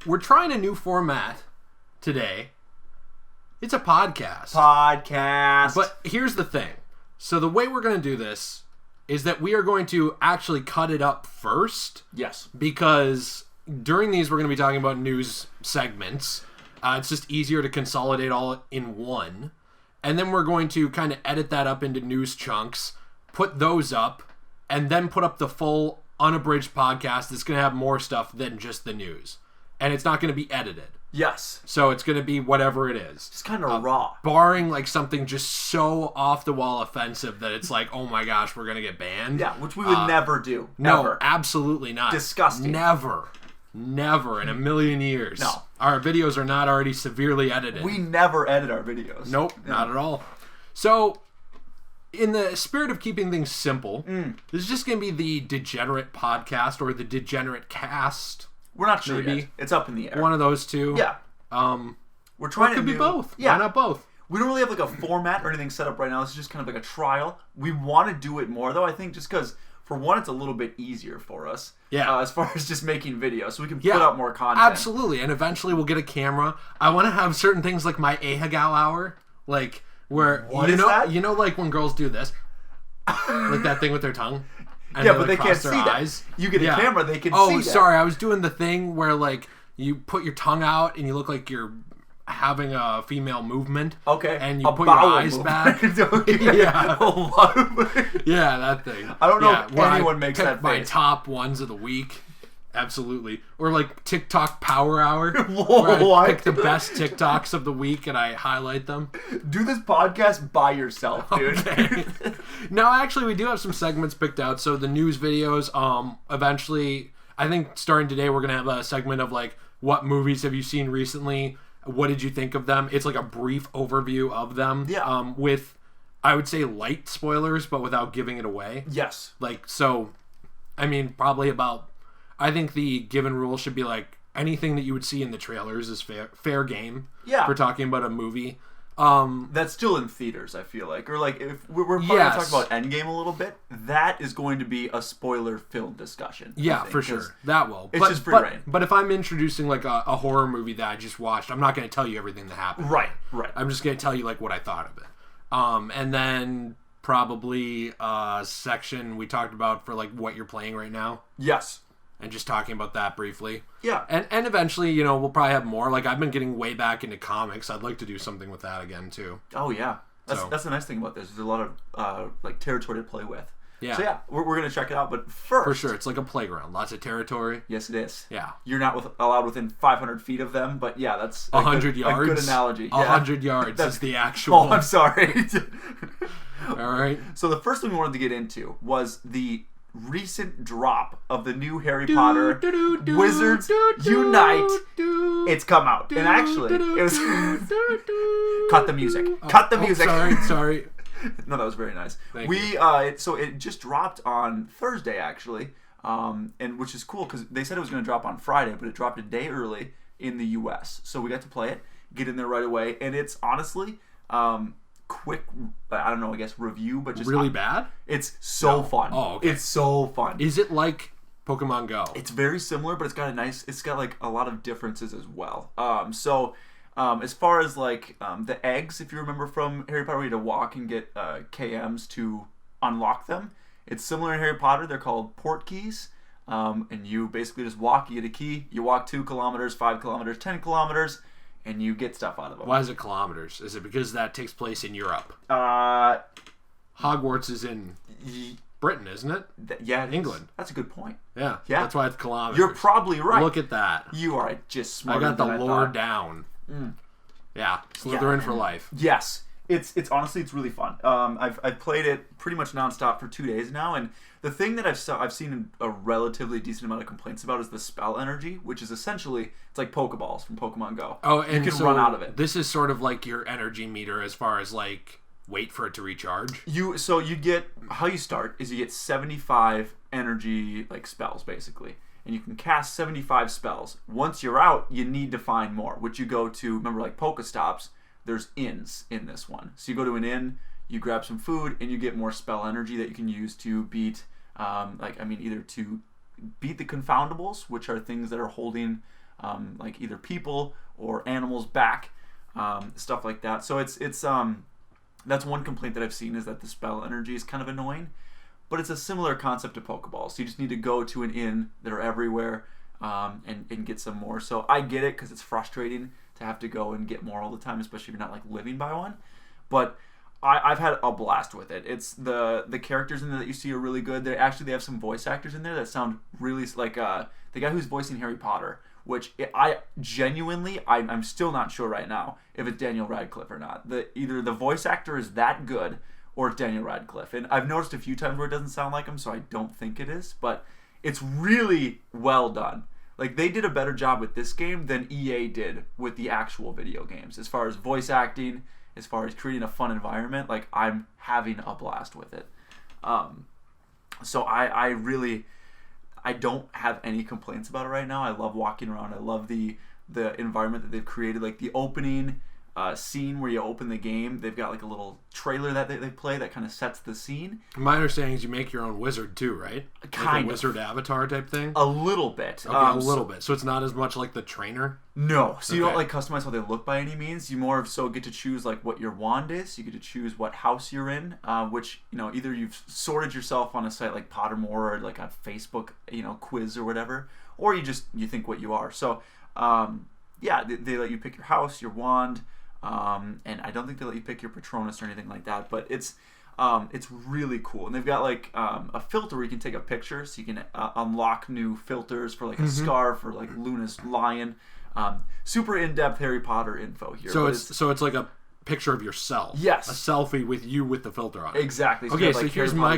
we're trying a new format today. It's a podcast. But here's the thing. So the way we're going to do this is that we are going to actually cut it up first. Yes. Because during these, we're going to be talking about news segments. It's just easier to consolidate all in one. And then we're going to kind of edit that up into news chunks, put those up, and then put up the full unabridged podcast that's going to have more stuff than just the news. And it's not going to be edited. Yes. So it's going to be whatever it is. It's kind of raw. Barring like something just so off the wall offensive that it's like, oh my gosh, we're going to get banned. Yeah, which we would never do. No, ever. Absolutely not. Disgusting. Never in a million years. No. Our videos are not already severely edited. We never edit our videos. Nope, not at all. So, in the spirit of keeping things simple, this is just going to be the Degenerate podcast or the Degenerate cast. We're not sure maybe. yet. It's up in the air. One of those two. Yeah. We're trying to could be both. Yeah. Why not both? We don't really have like a format or anything set up right now. This is just kind of like a trial. We want to do it more though, I think, just because for one, it's a little bit easier for us. Yeah. As far as just making videos, so we can put out more content. Absolutely. And eventually we'll get a camera. I want to have certain things like my Ahagao hour, like where you know, like when girls do this, like that thing with their tongue. And but they can't see that. You get a camera, they can see that. Oh, sorry. I was doing the thing where like you put your tongue out and you look like you're having a female movement. Okay. And you put your eyes back. Yeah. Yeah, that thing. I don't know if anyone makes that face. My top ones of the week. Absolutely. Or like TikTok Power Hour. Whoa, where I pick the best TikToks of the week and I highlight them. Do this podcast by yourself, dude. Okay. No, actually, we do have some segments picked out. So the news videos, eventually, I think starting today, we're going to have a segment of like, what movies have you seen recently? What did you think of them? It's like a brief overview of them. Yeah. With, I would say, light spoilers, but without giving it away. Yes. Like, so, I mean, probably about... I think the given rule should be like anything that you would see in the trailers is fair game. Yeah. For talking about a movie. That's still in theaters, I feel like. Or like, if we're probably going to talk about Endgame a little bit, that is going to be a spoiler film discussion. Yeah, for sure. That will. It's just free reign. But if I'm introducing like a horror movie that I just watched, I'm not going to tell you everything that happened. Right. I'm just going to tell you like what I thought of it. And then probably a section we talked about for like what you're playing right now. Yes. And just talking about that briefly. Yeah. And eventually, you know, we'll probably have more. Like, I've been getting way back into comics. I'd like to do something with that again, too. Oh, yeah. That's the nice thing about this. There's a lot of, like, territory to play with. Yeah. So, yeah, we're going to check it out. But first... For sure. It's like a playground. Lots of territory. Yes, it is. Yeah. You're not allowed within 500 feet of them, but, yeah, that's 100 yards. A good analogy. 100 yards is the actual... Oh, I'm sorry. All right. So, the first thing we wanted to get into was the recent drop of the new Harry Potter Wizards Unite. It's come out, and actually it was cut the music. Cut the music. Sorry. No, that was very nice. Thank you. So it just dropped on Thursday actually, and which is cool because they said it was going to drop on Friday, but it dropped a day early in the U.S. So we got to play it, get in there right away, and it's honestly. Quick, I don't know, I guess review, but just really bad. It's so fun. Oh, okay. It's so fun. Is it like Pokemon Go? It's very similar, but it's got like a lot of differences as well. As far as like the eggs, if you remember from Harry Potter, you had to walk and get KMs to unlock them. It's similar in Harry Potter. They're called port keys, and you basically just walk. You get a key. You walk 2 kilometers, 5 kilometers, 10 kilometers. And you get stuff out of them. Why is it kilometers? Is it because that takes place in Europe? Hogwarts is in Britain, isn't it? Yeah, England. That's a good point. Yeah, that's why it's kilometers. You're probably right. Look at that. You are just smarter. I got the than lore down. Yeah, Slytherin for life. Yes, it's honestly it's really fun. I've played it pretty much nonstop for 2 days now, and the thing that I've seen a relatively decent amount of complaints about is the spell energy, which is essentially it's like Pokeballs from Pokemon Go. Oh, and you can run out of it. This is sort of like your energy meter as far as like wait for it to recharge. You get how you start is you get 75 energy like spells basically. And you can cast 75 spells. Once you're out, you need to find more, which you go to, remember like Pokestops, there's inns in this one. So you go to an inn, you grab some food, and you get more spell energy that you can use to beat, either to beat the confoundables, which are things that are holding like either people or animals back, stuff like that. So it's that's one complaint that I've seen, is that the spell energy is kind of annoying. But it's a similar concept to Pokeballs. So you just need to go to an inn that are everywhere, and get some more. So I get it, because it's frustrating to have to go and get more all the time, especially if you're not like living by one. But I've had a blast with it. It's the characters in there that you see are really good. They have some voice actors in there that sound really like the guy who's voicing Harry Potter, which I'm still not sure right now if it's Daniel Radcliffe or not. Either the voice actor is that good, or it's Daniel Radcliffe. And I've noticed a few times where it doesn't sound like him, so I don't think it is. But it's really well done. Like, they did a better job with this game than EA did with the actual video games. As far as voice acting, as far as creating a fun environment, like, I'm having a blast with it. So I don't have any complaints about it right now. I love walking around. I love the environment that they've created. Like, the opening scene where you open the game, they've got like a little trailer that they play that kind of sets the scene. My understanding is you make your own wizard too, right? Like a wizard avatar type thing? A little bit. Okay, a little bit. So it's not as much like the trainer? No. So you don't like customize how they look by any means. You more so get to choose like what your wand is. You get to choose what house you're in, which, either you've sorted yourself on a site like Pottermore or like a Facebook, quiz or whatever, or you think what you are. So, they let you pick your house, your wand, and I don't think they let you pick your Patronus or anything like that, but it's really cool. And they've got like a filter where you can take a picture, so you can unlock new filters for like a scarf or like Luna's lion. Super in-depth Harry Potter info here. So it's like a picture of yourself. Yes. A selfie with you with the filter on it. Exactly. So okay, so here's my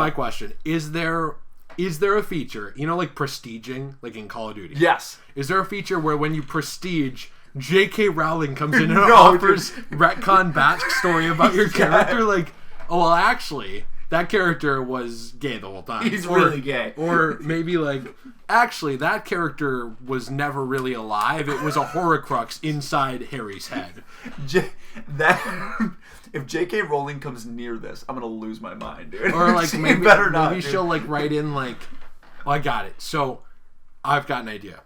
question. Is there a feature, like prestiging, like in Call of Duty? Yes. Is there a feature where when you prestige, J.K. Rowling comes in and offers retcon backstory about your character? Like, oh, well, actually, that character was gay the whole time. He's really gay. Or maybe like, actually, that character was never really alive. It was a Horcrux inside Harry's head. If J.K. Rowling comes near this, I'm gonna lose my mind, dude. Or like maybe she'll like write in like, oh, I got it. So I've got an idea.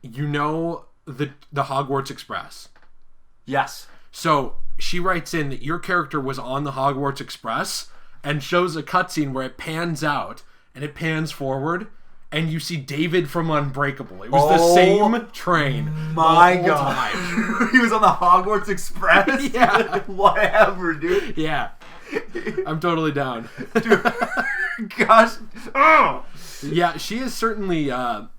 The Hogwarts Express. Yes. So she writes in that your character was on the Hogwarts Express and shows a cutscene where it pans out and it pans forward and you see David from Unbreakable. It was the same train. My God. He was on the Hogwarts Express? Yeah. Whatever, dude. Yeah. I'm totally down. Dude. Gosh. Oh. Yeah, she is certainly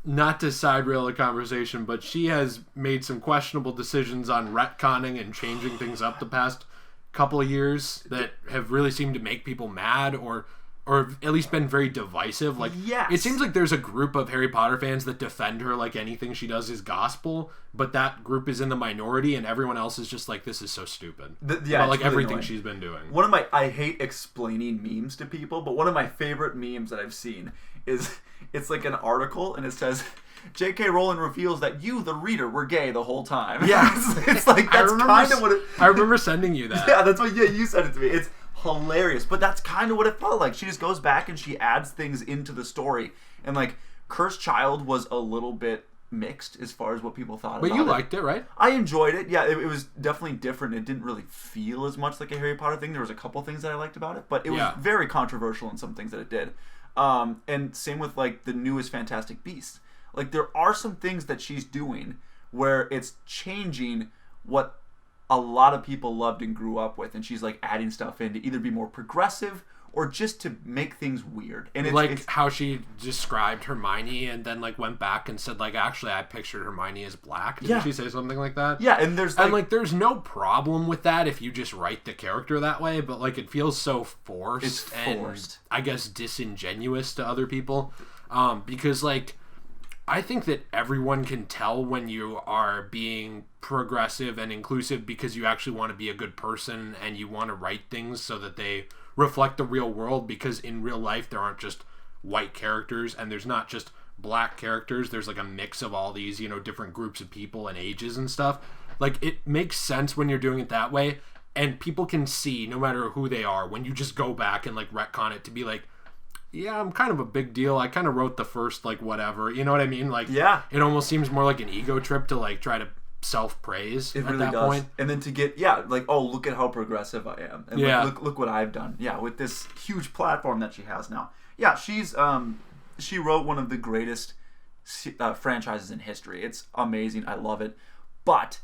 not to side rail the conversation, but she has made some questionable decisions on retconning and changing things up the past couple of years that have really seemed to make people mad or at least been very divisive. Like, yes. It seems like there's a group of Harry Potter fans that defend her like anything she does is gospel, but that group is in the minority and everyone else is just like, this is so stupid. About, like, really everything annoying. She's been doing. I hate explaining memes to people, but one of my favorite memes that I've seen is, it's like an article and it says, J.K. Rowling reveals that you, the reader, were gay the whole time. Yeah. It's like, that's kind of what it... I remember sending you that. Yeah, that's what, you sent it to me. It's hilarious, but that's kind of what it felt like. She just goes back and she adds things into the story. And like, Cursed Child was a little bit mixed as far as what people thought about it. But you liked it, right? I enjoyed it. Yeah, it was definitely different. It didn't really feel as much like a Harry Potter thing. There was a couple things that I liked about it, but it was very controversial in some things that it did. And same with like the newest Fantastic Beasts. Like, there are some things that she's doing where it's changing what a lot of people loved and grew up with, and she's like adding stuff in to either be more progressive or just to make things weird. And it's how she described Hermione and then like went back and said like, actually I pictured Hermione as black. Didn't she say something like that? Yeah, and there's there's no problem with that if you just write the character that way, but like it feels so forced. It's forced. And I guess disingenuous to other people. Because like, I think that everyone can tell when you are being progressive and inclusive because you actually want to be a good person and you want to write things so that they reflect the real world, because in real life there aren't just white characters and there's not just black characters. There's like a mix of all these, different groups of people and ages and stuff. Like, it makes sense when you're doing it that way, and people can see, no matter who they are, when you just go back and like retcon it to be like, yeah, I'm kind of a big deal. I kind of wrote the first, like, whatever. You know what I mean? Like, Yeah. it almost seems more like an ego trip to, like, try to self-praise It at really that does. point. And then to get, yeah, like, oh, look at how progressive I am. And Yeah. look what I've done. Yeah, with this huge platform that she has now. Yeah, she wrote one of the greatest franchises in history. It's amazing. I love it. But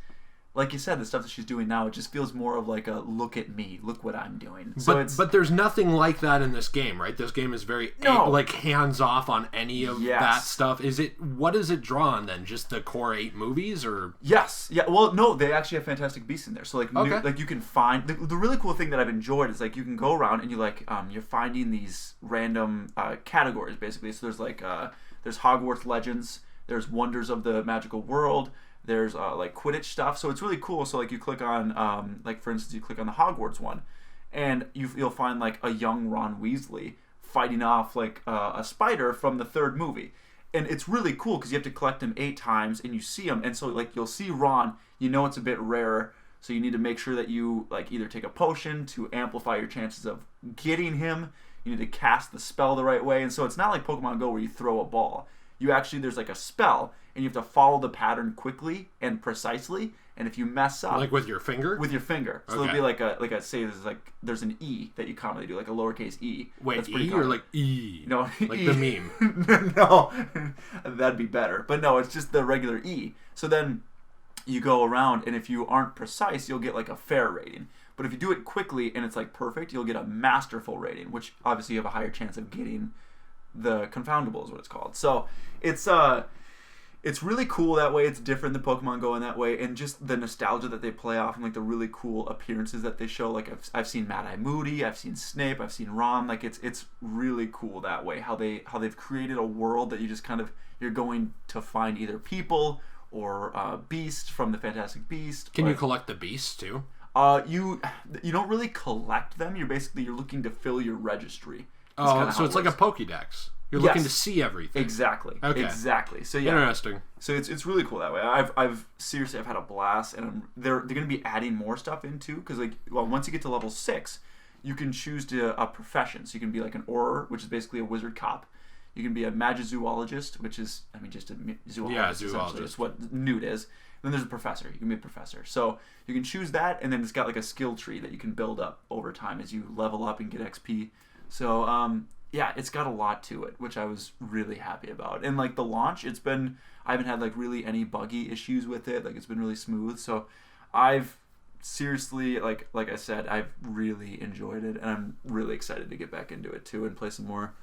like you said, the stuff that she's doing now, it just feels more of like a look at me, look what I'm doing. So But there's nothing like that in this game, right? This game is very like hands off on any of that stuff. What does it draw on then? Just the core 8 movies, or yes, yeah. Well, no, they actually have Fantastic Beasts in there. So like, like you can find the really cool thing that I've enjoyed is like you can go around and you like you're finding these random categories basically. So there's like there's Hogwarts Legends, there's Wonders of the Magical World. There's like Quidditch stuff, so it's really cool. So like you click on like for instance you click on the Hogwarts one, and you'll find like a young Ron Weasley fighting off like a spider from the 3rd movie, and it's really cool because you have to collect him 8 times and you see him, and so like you'll see Ron, you know it's a bit rarer, so you need to make sure that you like either take a potion to amplify your chances of getting him. You need to cast the spell the right way, and so it's not like Pokemon Go where you throw a ball. You actually, there's like a spell, and you have to follow the pattern quickly and precisely. And if you mess up, like with your finger, so there'll be like a say there's an E that you commonly do, like a lowercase e. Wait, that's E or like E? No, like E. the meme. No, that'd be better. But no, it's just the regular E. So then you go around, and if you aren't precise, you'll get like a fair rating. But if you do it quickly and it's like perfect, you'll get a masterful rating, which obviously you have a higher chance of getting the confoundable is what it's called. So it's really cool that way. It's different than Pokemon Go in that way, and just the nostalgia that they play off and like the really cool appearances that they show. Like I've seen Mad Eye Moody, I've seen Snape, I've seen Ron. Like it's really cool that way how they've created a world that you just kind of you're going to find either or Beast from the Fantastic Beast. Can you collect the beasts too? You don't really collect them. You're looking to fill your registry. Oh, so it's like a Pokédex. You're looking to see everything. Exactly. Okay. Exactly. So yeah. Interesting. So it's really cool that way. I've seriously had a blast, and they're going to be adding more stuff in too, because once you get to level 6, you can choose a profession. So you can be like an Auror, which is basically a wizard cop. You can be a Magizoologist, which is just a zoologist. Yeah, zoologist. That's what Newt is. Then there's a professor. You can be a professor. So you can choose that, and then it's got like a skill tree that you can build up over time as you level up and get XP. So yeah, it's got a lot to it, which I was really happy about. And like the launch, I haven't had like really any buggy issues with it. Like it's been really smooth. So I've seriously, like I said, I've really enjoyed it, and I'm really excited to get back into it too and play some more.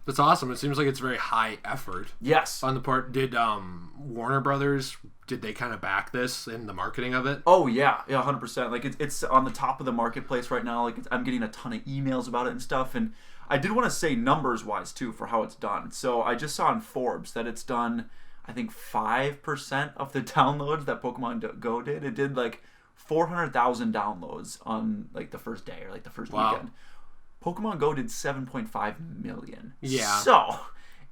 That's awesome. It seems like it's very high effort. Yes. On the part, did Warner Brothers, did they kind of back this in the marketing of it? Oh yeah, 100%. Like it's on the top of the marketplace right now. Like I'm getting a ton of emails about it and stuff. And I did want to say numbers wise too for how it's done. So I just saw in Forbes that it's done, I think 5% of the downloads that Pokemon Go did. It did like 400,000 downloads on like the first day or like the first weekend. Pokemon Go did 7.5 million. Yeah. So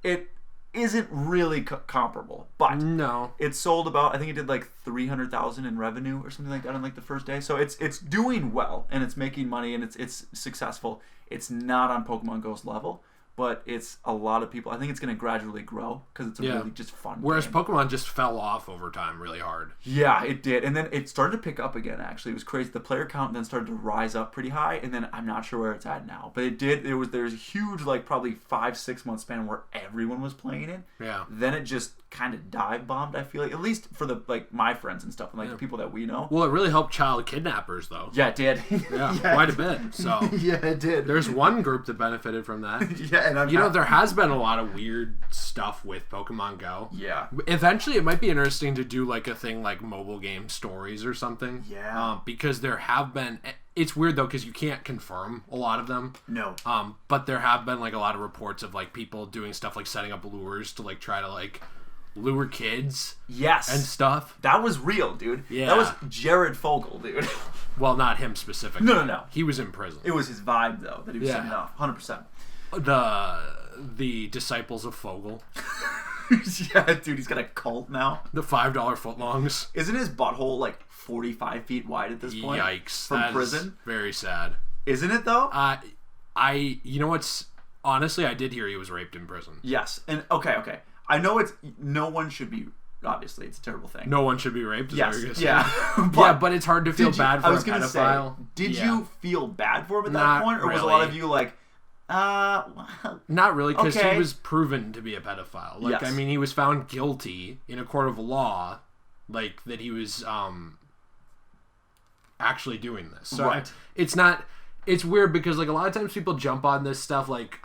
it isn't really comparable, but no, it sold about, I think it did like 300,000 in revenue or something like that on like the first day. So it's doing well, and it's making money, and it's successful. It's not on Pokemon Go's level, but it's a lot of people. I think it's going to gradually grow because it's a really just fun Whereas game. Pokemon just fell off over time really hard. Yeah, it did. And then it started to pick up again, actually. It was crazy. The player count then started to rise up pretty high, and then I'm not sure where it's at now. But it did. There's a huge, like, probably 5-6 month span where everyone was playing it. Yeah. Then it just kind of dive bombed, I feel like. At least for the, like, my friends and stuff, and, like, the people that we know. Well, it really helped child kidnappers, though. Yeah, it did. Yeah, quite a bit. So yeah, it did. There's one group that benefited from that. Yeah, and there has been a lot of weird stuff with Pokemon Go. Yeah. Eventually, it might be interesting to do like a thing like mobile game stories or something. Yeah. Because there have been. It's weird though because you can't confirm a lot of them. No. But there have been like a lot of reports of like people doing stuff like setting up lures to like try to like lure kids. Yes. And stuff. That was real, dude. Yeah. That was Jared Fogle, dude. Well, not him specifically. No. He was in prison. It was his vibe though that he was sending off. 100%. The disciples of Fogel. Yeah, dude, he's got a cult now. The $5 footlongs. Isn't his butthole like 45 feet wide at this point? Yikes! From that prison. Is very sad. Isn't it though? You know what's Honestly, I did hear he was raped in prison. Yes, and okay. I know no one should be. Obviously, it's a terrible thing. No one should be raped. Is yes, that what you're yeah, yeah, but it's hard to feel bad for a pedophile. Did you feel bad for him at that Not point, or was a really. lot of you like, Not really, because he was proven to be a pedophile. Like, Yes. I mean, he was found guilty in a court of law, like that he was actually doing this. So Right. it's not. It's weird because like a lot of times people jump on this stuff like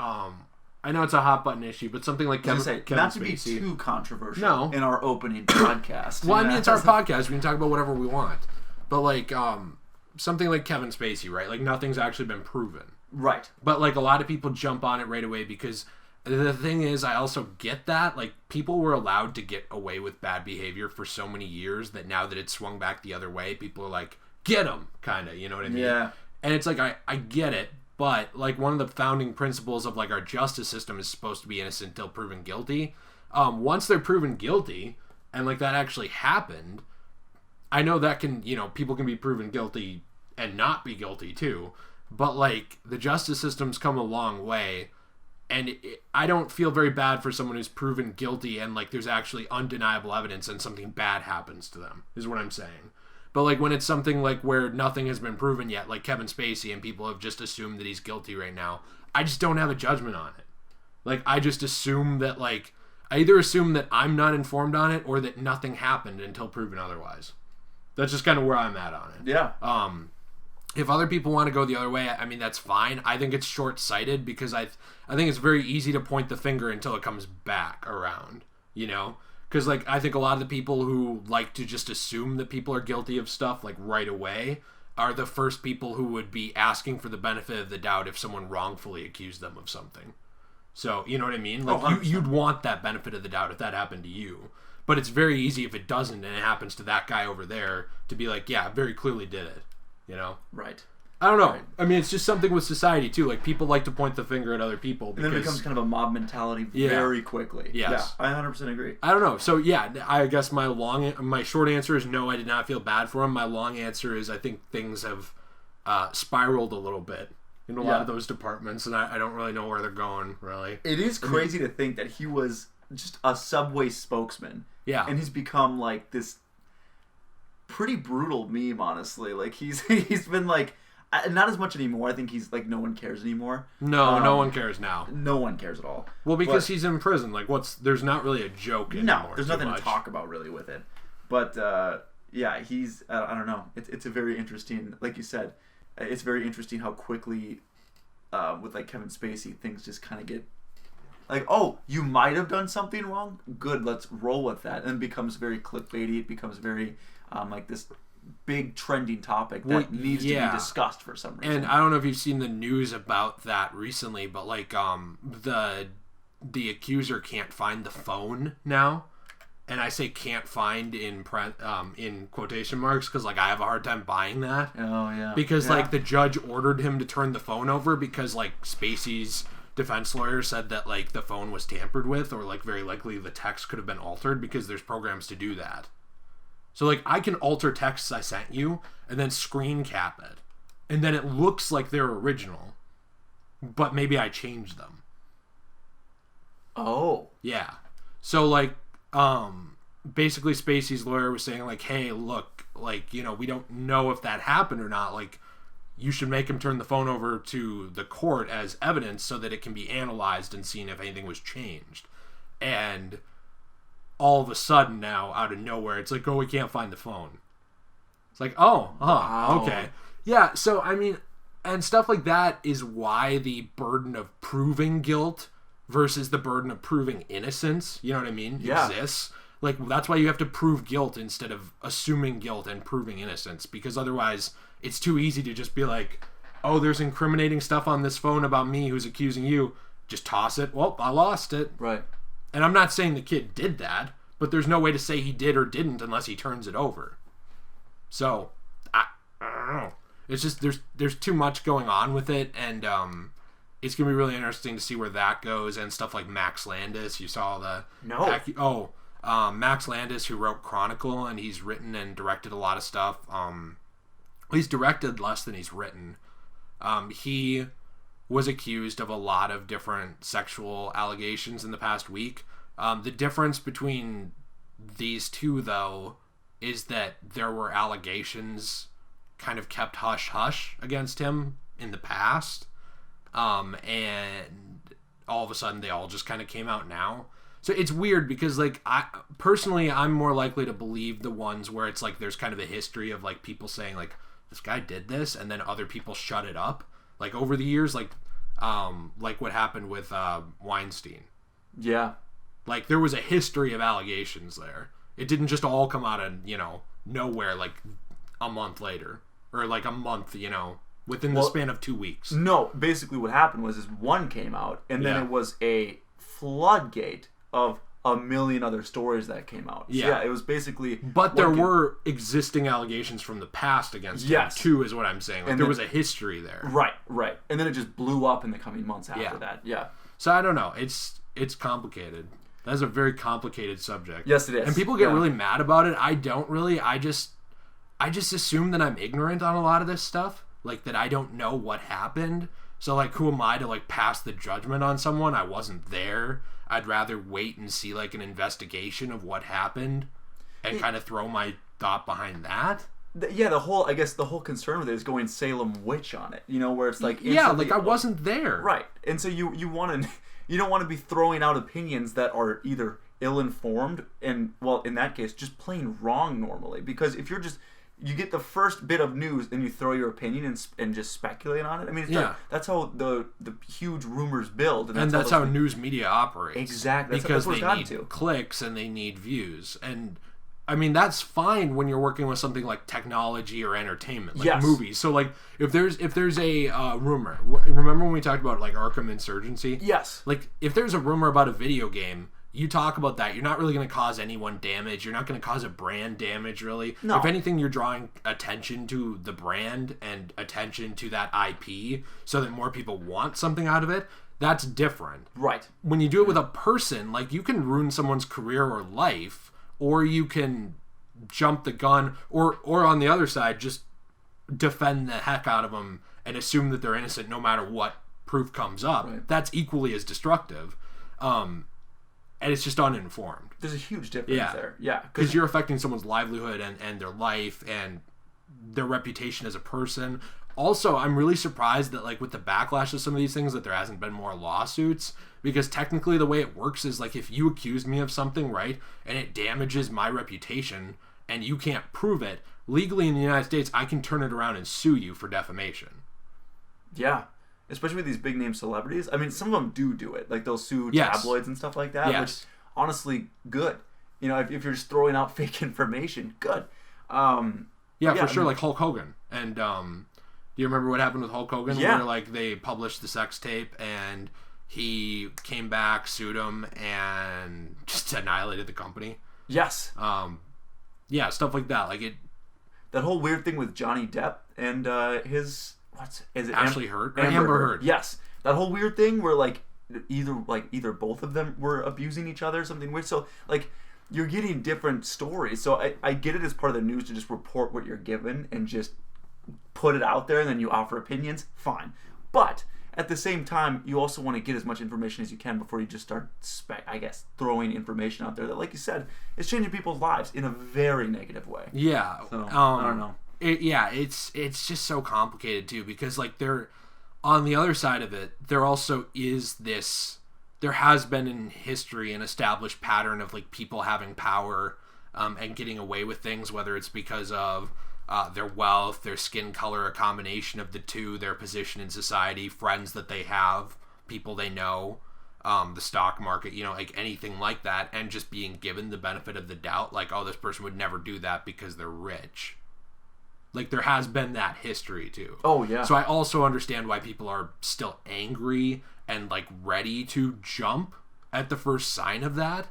I know it's a hot button issue, but something like Kevin not to be Spacey. too controversial No. in our opening podcast. Well, I mean, it's our podcast. We can talk about whatever we want. But, like, something like Kevin Spacey, right? Like, nothing's actually been proven. Right. But, like, a lot of people jump on it right away because the thing is, I also get that. Like, people were allowed to get away with bad behavior for so many years that now that it's swung back the other way, people are like, get him, kind of. You know what I mean? Yeah. And it's like, I get it. But, like, one of the founding principles of, like, our justice system is supposed to be innocent until proven guilty. Once they're proven guilty, and, like, that actually happened, I know that can, you know, people can be proven guilty and not be guilty, too. But, like, the justice system's come a long way, and I don't feel very bad for someone who's proven guilty and, like, there's actually undeniable evidence and something bad happens to them, is what I'm saying. But, like, when it's something, like, where nothing has been proven yet, like Kevin Spacey, and people have just assumed that he's guilty right now, I just don't have a judgment on it. Like, I just assume that, like, I either assume that I'm not informed on it or that nothing happened until proven otherwise. That's just kind of where I'm at on it. Yeah. If other people want to go the other way, I mean, that's fine. I think it's short-sighted because I think it's very easy to point the finger until it comes back around, you know? Because, like, I think a lot of the people who like to just assume that people are guilty of stuff, like, right away, are the first people who would be asking for the benefit of the doubt if someone wrongfully accused them of something. So, you know what I mean? Like, you'd want that benefit of the doubt if that happened to you. But it's very easy if it doesn't and it happens to that guy over there to be like, yeah, very clearly did it, you know? Right. I don't know. Right. I mean, it's just something with society, too. Like, people like to point the finger at other people. Because, And then it becomes kind of a mob mentality very quickly. Yes. Yeah, I 100% agree. I don't know. So, yeah, I guess my short answer is no, I did not feel bad for him. My long answer is I think things have spiraled a little bit in a lot of those departments, and I don't really know where they're going, really. It is crazy to think that he was just a Subway spokesman. Yeah. And he's become, like, this pretty brutal meme, honestly. Like, he's been, like... Not as much anymore. I think he's like no one cares anymore. No, no one cares now. No one cares at all. Well, because he's in prison. Like, there's not really a joke anymore. No, there's nothing to talk about really with it. But yeah, he's I don't know. It's a very interesting, like you said, it's very interesting how quickly with like Kevin Spacey things just kind of get like, oh, you might have done something wrong. Good, let's roll with that. And it becomes very clickbaity. It becomes very like this big trending topic that needs to be discussed for some reason. And I don't know if you've seen the news about that recently, but like the accuser can't find the phone now, and I say can't find in quotation marks because like I have a hard time buying that. Oh yeah, because like the judge ordered him to turn the phone over because like Spacey's defense lawyer said that like the phone was tampered with, or like very likely the text could have been altered because there's programs to do that. So, like, I can alter texts I sent you and then screen cap it. And then it looks like they're original. But maybe I changed them. Oh. Yeah. So, like, basically Spacey's lawyer was saying, like, hey, look, like, you know, we don't know if that happened or not. Like, you should make him turn the phone over to the court as evidence so that it can be analyzed and seen if anything was changed. And... all of a sudden now, out of nowhere, it's like, oh, we can't find the phone. It's like, oh, wow. Okay. Yeah, so, I mean, and stuff like that is why the burden of proving guilt versus the burden of proving innocence, you know what I mean, exists. Like, that's why you have to prove guilt instead of assuming guilt and proving innocence, because otherwise it's too easy to just be like, oh, there's incriminating stuff on this phone about me who's accusing you. Just toss it. Well, I lost it. Right. And I'm not saying the kid did that, but there's no way to say he did or didn't unless he turns it over. So, I don't know. It's just, there's too much going on with it, and it's going to be really interesting to see where that goes, and stuff like Max Landis. You saw the... No. Max Landis, who wrote Chronicle, and he's written and directed a lot of stuff. He's directed less than he's written. He was accused of a lot of different sexual allegations in the past week. The difference between these two, though, is that there were allegations kind of kept hush-hush against him in the past. And all of a sudden they all just kind of came out now. So it's weird because, like, I'm more likely to believe the ones where it's like there's kind of a history of, like, people saying, like, this guy did this, and then other people shut it up. Like, over the years, like what happened with Weinstein. Yeah. Like, there was a history of allegations there. It didn't just all come out of, nowhere, like, a month later. Or, like, a month, within the span of 2 weeks. No, basically what happened was one came out, and then it was a floodgate of a million other stories that came out. So, yeah, it was basically... But there were existing allegations from the past against him, too, is what I'm saying. Like, there was a history there. Right. And then it just blew up in the coming months after that. Yeah. So, I don't know. It's complicated. That's a very complicated subject. Yes, it is. And people get really mad about it. I don't really. I just assume that I'm ignorant on a lot of this stuff. Like, that I don't know what happened. So, like, who am I to, like, pass the judgment on someone? I wasn't there. I'd rather wait and see, like, an investigation of what happened and kind of throw my thought behind that. The whole concern with it is going Salem witch on it. Where it's like... Yeah, like, I wasn't there. Right. And so you want to... You don't want to be throwing out opinions that are either ill-informed and, well, in that case, just plain wrong normally. Because if you get the first bit of news and you throw your opinion and just speculate on it. I mean, that's how the huge rumors build. And that's how news media operates. Exactly. Because they need clicks and they need views. And, I mean, that's fine when you're working with something like technology or entertainment, like movies. So, like, if there's a rumor, remember when we talked about, like, Arkham Insurgency? Yes. Like, if there's a rumor about a video game, you talk about that, you're not really going to cause anyone damage. You're not going to cause a brand damage, really. No. If anything, you're drawing attention to the brand and attention to that IP so that more people want something out of it. That's different. Right. When you do it with a person, like, you can ruin someone's career or life, or you can jump the gun, or on the other side, just defend the heck out of them and assume that they're innocent no matter what proof comes up. Right. That's equally as destructive. And it's just uninformed. There's a huge difference there. Yeah. Because you're affecting someone's livelihood and their life and their reputation as a person. Also, I'm really surprised that, like, with the backlash of some of these things, that there hasn't been more lawsuits. Because technically the way it works is, like, if you accuse me of something, right, and it damages my reputation and you can't prove it, legally in the United States, I can turn it around and sue you for defamation. Yeah. Especially with these big-name celebrities. I mean, some of them do it. Like, they'll sue tabloids and stuff like that, which, honestly, good. If you're just throwing out fake information, good. For sure, like Hulk Hogan. And do you remember what happened with Hulk Hogan? Yeah. Where, like, they published the sex tape, and he came back, sued him, and just annihilated the company. Yes. Stuff like that. Like, it... That whole weird thing with Johnny Depp and his... Is it Ashley Heard? Amber Heard. Yes. That whole weird thing where, like, either both of them were abusing each other or something weird. So, like, you're getting different stories. So I get it as part of the news to just report what you're given and just put it out there and then you offer opinions. Fine. But at the same time, you also want to get as much information as you can before you just start, throwing information out there that, like you said, is changing people's lives in a very negative way. Yeah. So, I don't know. It's just so complicated too, because, like, there, on the other side of it, there also is this, there has been in history an established pattern of, like, people having power and getting away with things, whether it's because of their wealth, their skin color, a combination of the two, their position in society, friends that they have, people they know, the stock market, like anything like that, and just being given the benefit of the doubt, like, oh, this person would never do that because they're rich. Like, there has been that history, too. Oh, yeah. So I also understand why people are still angry and, like, ready to jump at the first sign of that.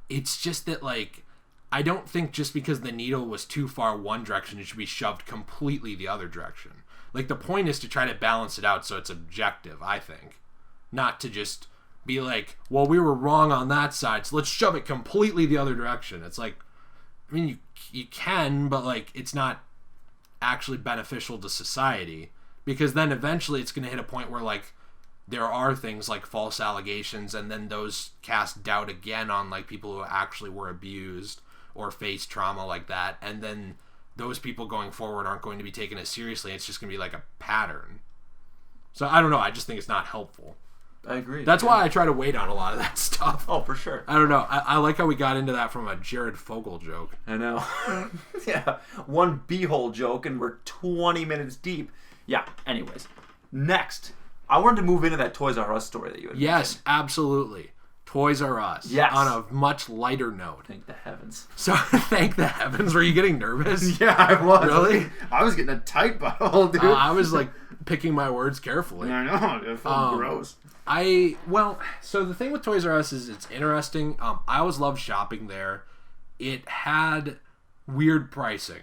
It's just that, like, I don't think just because the needle was too far one direction, it should be shoved completely the other direction. Like, the point is to try to balance it out so it's objective, I think. Not to just be like, well, we were wrong on that side, so let's shove it completely the other direction. It's like, I mean, you can, but, like, it's not actually beneficial to society, because then eventually it's going to hit a point where, like, there are things like false allegations, and then those cast doubt again on like people who actually were abused or faced trauma like that, and then those people going forward aren't going to be taken as seriously. It's just going to be like a pattern. So I don't know. I just think it's not helpful. I agree. That's why I try to wait on a lot of that stuff. Oh, for sure. I don't know. I like how we got into that from a Jared Fogle joke. I know. Yeah. One beehole joke, and we're 20 minutes deep. Yeah. Anyways. Next. I wanted to move into that Toys R Us story that you had mentioned. Absolutely. Toys R Us. Yes. On a much lighter note. Thank the heavens. So, thank the heavens. Were you getting nervous? Yeah, I was. Really? I was getting a tight butthole, dude. I was like picking my words carefully. I know. It felt gross. So the thing with Toys R Us is it's interesting. I always loved shopping there. It had weird pricing.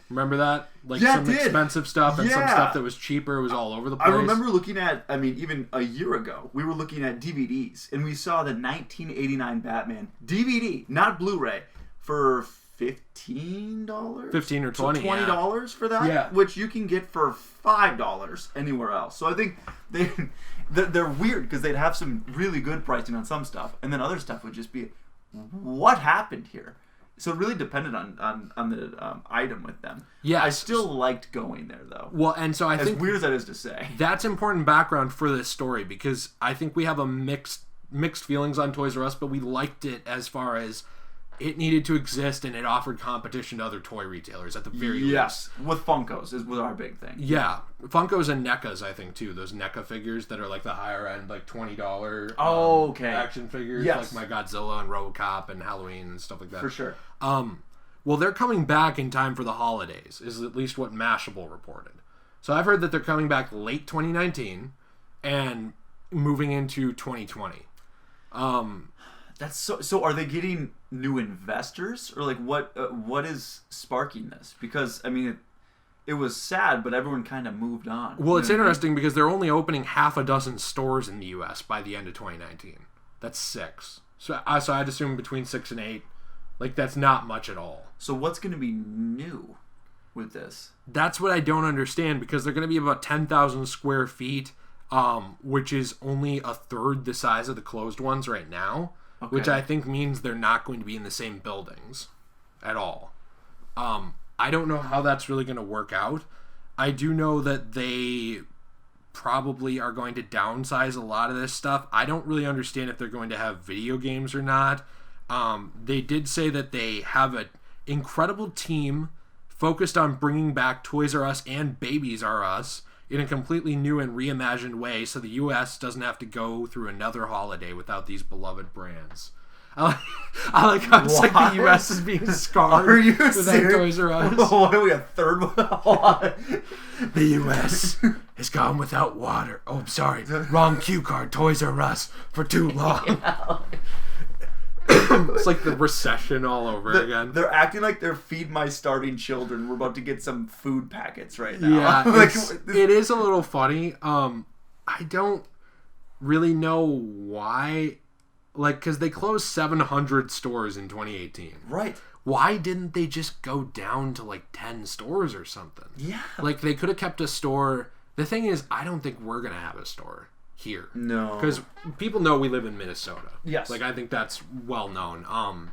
Remember that? Like some expensive stuff and some stuff that was cheaper. It was all over the place. I remember looking at, even a year ago, we were looking at DVDs, and we saw the 1989 Batman DVD, not Blu-ray, for $15? 15 or 20, so $20 for that? Which you can get for $5 anywhere else. So I think they're weird, because they'd have some really good pricing on some stuff, and then other stuff would just be, what happened here? So it really depended on the item with them. Yeah, I still liked going there though. Well, and so I think, as weird as that is to say, that's important background for this story, because I think we have a mixed feelings on Toys R Us, but we liked it as far as it needed to exist and it offered competition to other toy retailers at the very least. Yes, with Funkos was our big thing. Yeah, Funkos and NECAs, I think too. Those NECA figures that are like the higher end, like $20 action figures, like my Godzilla and RoboCop and Halloween and stuff like that. For sure. Well, they're coming back in time for the holidays, is at least what Mashable reported. So I've heard that they're coming back late 2019 and moving into 2020. That's so. Are they getting new investors, or like what is sparking this? Because it was sad, but everyone kind of moved on. Well, it's interesting because they're only opening half a dozen stores in the U.S. by the end of 2019. That's 6. So I'd assume between 6 and 8. Like, that's not much at all. So what's going to be new with this? That's what I don't understand, because they're going to be about 10,000 square feet, which is only a third the size of the closed ones right now. Okay. Which I think means they're not going to be in the same buildings at all. I don't know how that's really going to work out. I do know that they probably are going to downsize a lot of this stuff. I don't really understand if they're going to have video games or not. They did say that they have an incredible team focused on bringing back Toys R Us and Babies R Us in a completely new and reimagined way, so the U.S. doesn't have to go through another holiday without these beloved brands. I like how it's like the U.S. is being scarred without Toys R Us. What are we, a third one? The U.S. has gone without water. Oh, I'm sorry. Wrong cue card. Toys R Us for too long. It's like the recession all over again. They're acting like they're Feed My Starving Children. We're about to get some food packets right now. Yeah, it is a little funny. I don't really know why. Like, because they closed 700 stores in 2018. Right. Why didn't they just go down to like 10 stores or something? Yeah. Like, they could have kept a store. The thing is, I don't think we're going to have a store here. No. Because people know we live in Minnesota. Yes. Like, I think that's well known.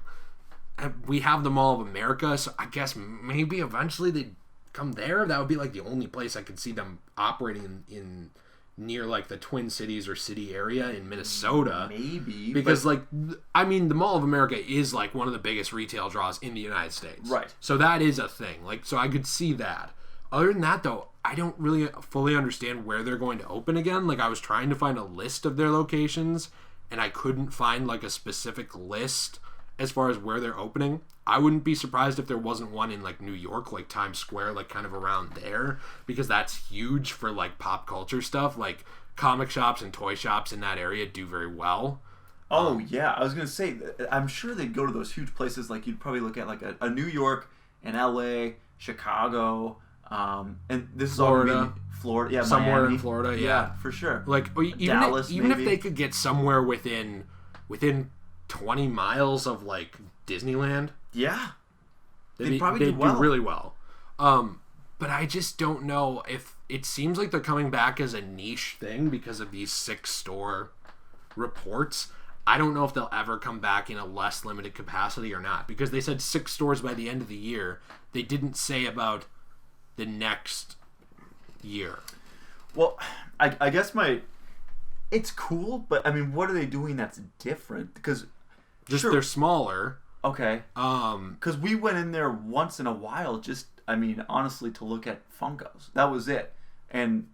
We have the Mall of America, so I guess maybe eventually they'd come there. That would be like the only place I could see them operating in near like the Twin Cities or city area in Minnesota. Maybe. Because the Mall of America is like one of the biggest retail draws in the United States. Right. So that is a thing. Like, so I could see that. Other than that, though, I don't really fully understand where they're going to open again. Like, I was trying to find a list of their locations, and I couldn't find, like, a specific list as far as where they're opening. I wouldn't be surprised if there wasn't one in, like, New York, like Times Square, like, kind of around there, because that's huge for, like, pop culture stuff. Like, comic shops and toy shops in that area do very well. Oh, yeah. I was going to say, I'm sure they'd go to those huge places. Like, you'd probably look at, like, a New York, an L.A., Chicago, and this Florida. is all Florida, yeah, somewhere Miami. In Florida, yeah, for sure. Like Dallas, even if they could get somewhere within 20 miles of like Disneyland, yeah, they'd do really well. But I just don't know if it seems like they're coming back as a niche thing because of these 6-store reports. I don't know if they'll ever come back in a less limited capacity or not, because they said 6 stores by the end of the year. They didn't say about the next year. Well, I guess it's cool, but I mean, what are they doing that's different? Because they're smaller. Okay. Because we went in there once in a while, just honestly, to look at Funkos. That was it. And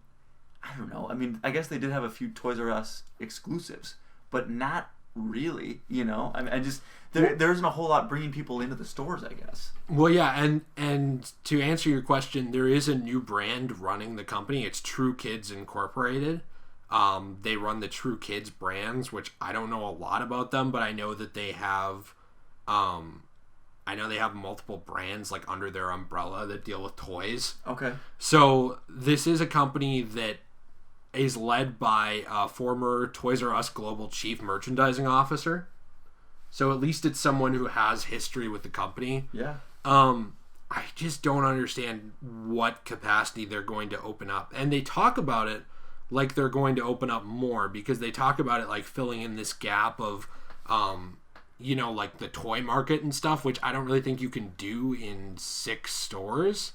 I don't know. I mean, I guess they did have a few Toys R Us exclusives, but not really. There isn't a whole lot bringing people into the stores, I guess. Well, yeah, and to answer your question, there is a new brand running the company. It's True Kids Incorporated. They run the True Kids brands, which I don't know a lot about them, but I know that they have multiple brands like under their umbrella that deal with toys. Okay. So this is a company that is led by a former Toys R Us Global Chief Merchandising Officer. So at least it's someone who has history with the company. Yeah. I just don't understand what capacity they're going to open up. And they talk about it like they're going to open up more, because they talk about it like filling in this gap of like the toy market and stuff, which I don't really think you can do in 6 stores.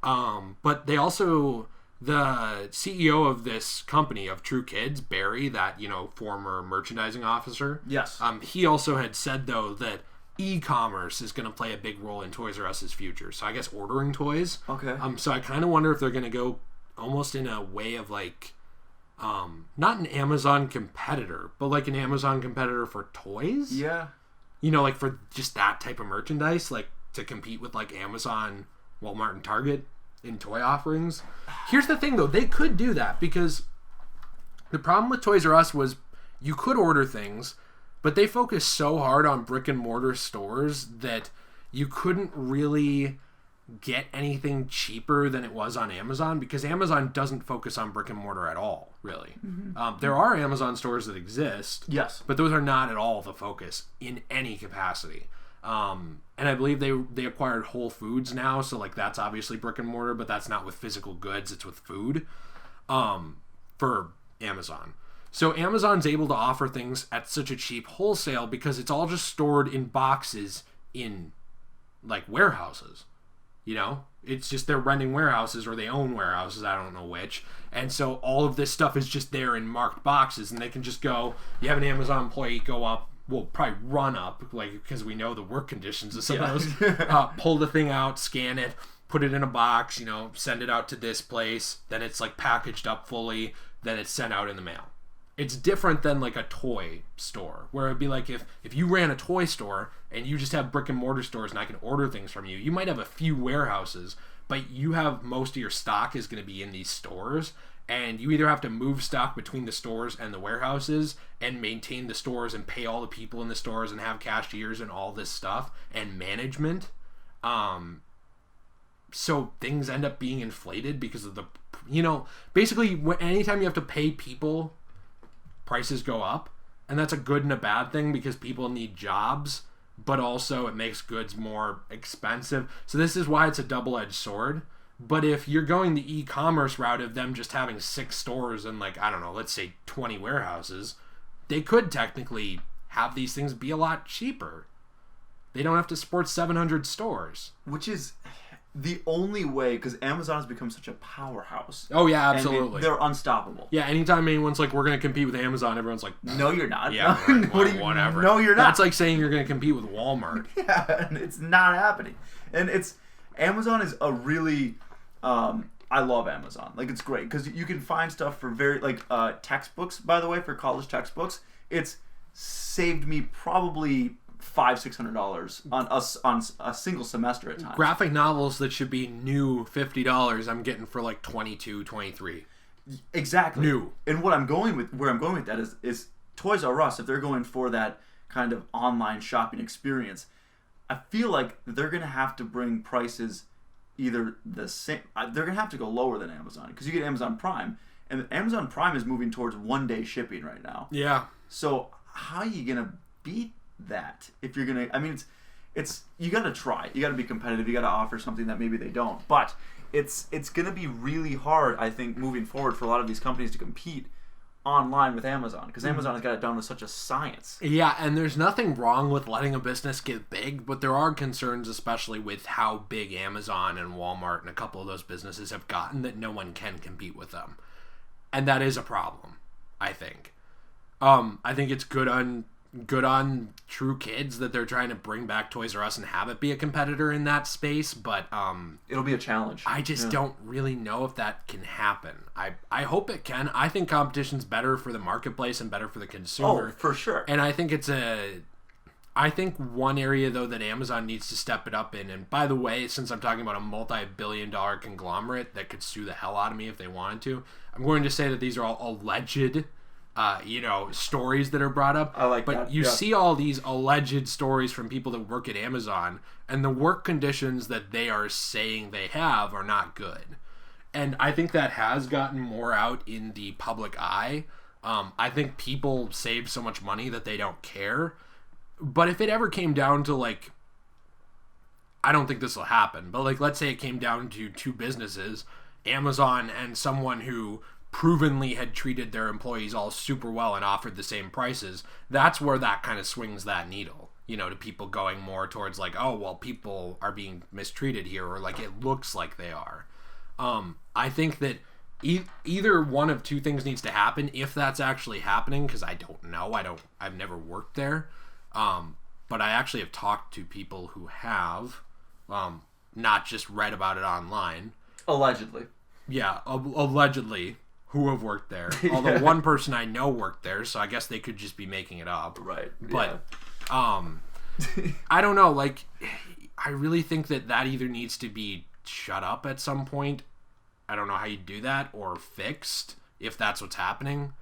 But they also, the CEO of this company, of True Kids, Barry, that, former merchandising officer. Yes. He also had said, though, that e-commerce is going to play a big role in Toys R Us's future. So I guess ordering toys. Okay. So I kind of wonder if they're going to go almost in a way of like, not an Amazon competitor, but like an Amazon competitor for toys. Yeah. Like for just that type of merchandise, like to compete with like Amazon, Walmart, and Target in toy offerings. Here's the thing, though. They could do that, because the problem with Toys R Us was you could order things, but they focused so hard on brick and mortar stores that you couldn't really get anything cheaper than it was on Amazon, because Amazon doesn't focus on brick and mortar at all, really. Mm-hmm. There are Amazon stores that exist, yes, but those are not at all the focus in any capacity. And I believe they acquired Whole Foods now, so like that's obviously brick and mortar, but that's not with physical goods, it's with food, for Amazon. So Amazon's able to offer things at such a cheap wholesale because it's all just stored in boxes in like warehouses. It's just they're renting warehouses, or they own warehouses, I don't know which. And so all of this stuff is just there in marked boxes, and they can just go, you have an Amazon employee go up, we'll probably run up, like, because we know the work conditions of some of those, pull the thing out, scan it, put it in a box, send it out to this place, then it's like packaged up fully, then it's sent out in the mail. It's different than like a toy store, where it'd be like if you ran a toy store and you just have brick and mortar stores and I can order things from you, you might have a few warehouses, but you have most of your stock is going to be in these stores, and you either have to move stock between the stores and the warehouses and maintain the stores and pay all the people in the stores and have cashiers and all this stuff and management. So things end up being inflated because of the, basically anytime you have to pay people, prices go up, and that's a good and a bad thing because people need jobs, but also it makes goods more expensive. So this is why it's a double-edged sword. But if you're going the e-commerce route of them just having 6 stores and like, I don't know, let's say 20 warehouses, they could technically have these things be a lot cheaper. They don't have to support 700 stores. Which is the only way, because Amazon has become such a powerhouse. Oh, yeah, absolutely. They're unstoppable. Yeah, anytime anyone's like, we're going to compete with Amazon, everyone's like, no, you're not. Yeah, right, whatever. No, you're not. That's like saying you're going to compete with Walmart. Yeah, and it's not happening. And Amazon is a really, I love Amazon. Like, it's great, because you can find stuff for very, like, textbooks, by the way, for college textbooks. It's saved me probably $500-$600 on a single semester at times. Graphic novels that should be new $50, I'm getting for like $22, $23. Exactly. New. And where I'm going with that is Toys R Us, if they're going for that kind of online shopping experience, I feel like they're going to have to bring prices either the same. They're going to have to go lower than Amazon, because you get Amazon Prime, and Amazon Prime is moving towards 1-day shipping right now. Yeah. So how are you going to beat that if you're gonna? I mean, it's you got to try. You got to be competitive. You got to offer something that maybe they don't. But it's going to be really hard, I think, moving forward for a lot of these companies to compete online with Amazon, because Amazon has got it down to such a science. Yeah, and there's nothing wrong with letting a business get big, but there are concerns, especially with how big Amazon and Walmart and a couple of those businesses have gotten, that no one can compete with them. And that is a problem, I think. I think it's good on True Kids that they're trying to bring back Toys R Us and have it be a competitor in that space, but it'll be a challenge. I just don't really know if that can happen. I hope it can. I think competition's better for the marketplace and better for the consumer. Oh, for sure. And I think I think one area, though, that Amazon needs to step it up in, and by the way, since I'm talking about a multi-billion-dollar conglomerate that could sue the hell out of me if they wanted to, I'm going to say that these are all alleged stories that are brought up. I like but that. You see all these alleged stories from people that work at Amazon, and the work conditions that they are saying they have are not good. And I think that has gotten more out in the public eye. I think people save so much money that they don't care. But if it ever came down to, like, I don't think this will happen, but, like, let's say it came down to two businesses, Amazon and someone who provenly had treated their employees all super well and offered the same prices, that's where that kind of swings that needle, to people going more towards, like, oh, well, people are being mistreated here, or, like, it looks like they are. I think that either one of two things needs to happen, if that's actually happening, because I don't know. I've never worked there. But I actually have talked to people who have, not just read about it online. Allegedly. Yeah, allegedly, who have worked there. Although one person I know worked there, so I guess they could just be making it up. Right. But, I don't know, like, I really think that either needs to be shut up at some point. I don't know how you do that, or fixed, if that's what's happening.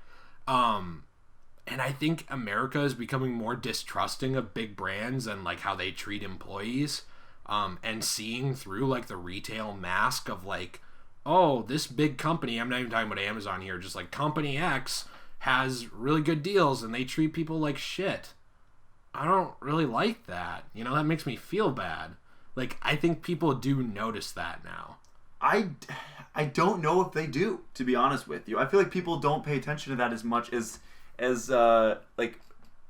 And I think America is becoming more distrusting of big brands and, like, how they treat employees, and seeing through, like, the retail mask of, like, oh, this big company, I'm not even talking about Amazon here, just, like, Company X has really good deals and they treat people like shit. I don't really like that. That makes me feel bad. Like, I think people do notice that now. I don't know if they do, to be honest with you. I feel like people don't pay attention to that as much as like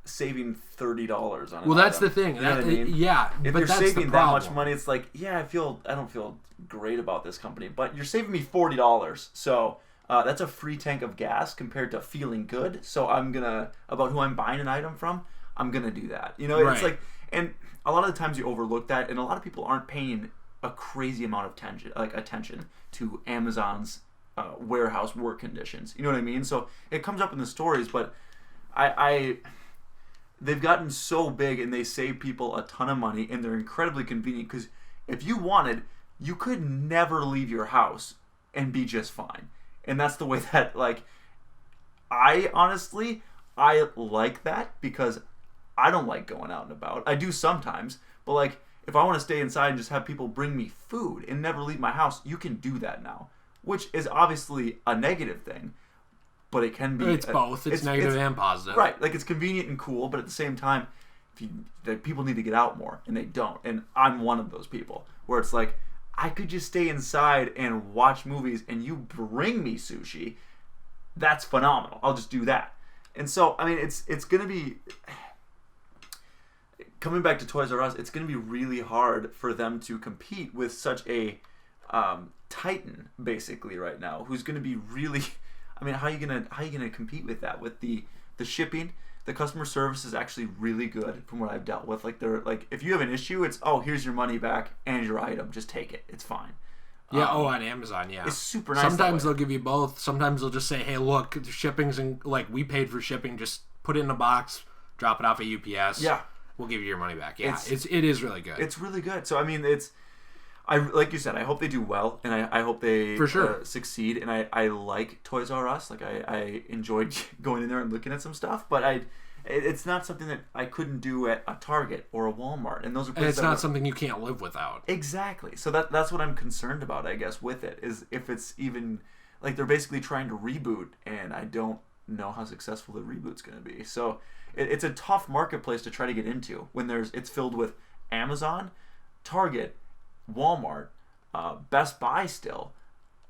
saving $30 on it. Well, that's the thing. You know what I mean? Yeah, if but you're that's saving the that problem. much money, it's like, yeah, I don't feel great about this company, but you're saving me $40, so that's a free tank of gas compared to feeling good. So about who I'm buying an item from, I'm gonna do that. Right. It's like, and a lot of the times you overlook that, and a lot of people aren't paying a crazy amount of attention to Amazon's warehouse work conditions. You know what I mean? So it comes up in the stories, but they've gotten so big and they save people a ton of money, and they're incredibly convenient, because if you wanted, you could never leave your house and be just fine. And that's the way that, like, I like that, because I don't like going out and about. I do sometimes, but, like, if I want to stay inside and just have people bring me food and never leave my house, you can do that now, which is obviously a negative thing, but it can be. It's both. It's negative and positive. Right. Like, it's convenient and cool, but at the same time, people need to get out more, and they don't. And I'm one of those people where it's like, I could just stay inside and watch movies, and you bring me sushi. That's phenomenal. I'll just do that. And so, I mean, it's going to be... Coming back to Toys R Us, it's going to be really hard for them to compete with such a titan, basically, right now, who's going to be really... I mean, how are you gonna compete with that? With the shipping, the customer service is actually really good from what I've dealt with. Like, they're like, if you have an issue, it's, oh, here's your money back and your item, just take it, it's fine. Yeah. On Amazon, yeah, it's super nice. Sometimes they'll give you both. Sometimes they'll just say, hey, look, the shipping's like, we paid for shipping, just put it in a box, drop it off at UPS. Yeah, we'll give you your money back. Yeah, it is really good. It's really good. So I mean, like you said, I hope they do well, and I hope they for sure succeed. And I like Toys R Us. Like, I enjoyed going in there and looking at some stuff, but it's not something that I couldn't do at a Target or a Walmart. And those are places, and it's not something you can't live without. Exactly. So that's what I'm concerned about, I guess, with it, is if it's even, like, they're basically trying to reboot, and I don't know how successful the reboot's going to be. So it's a tough marketplace to try to get into when it's filled with Amazon, Target, Walmart, Best Buy still,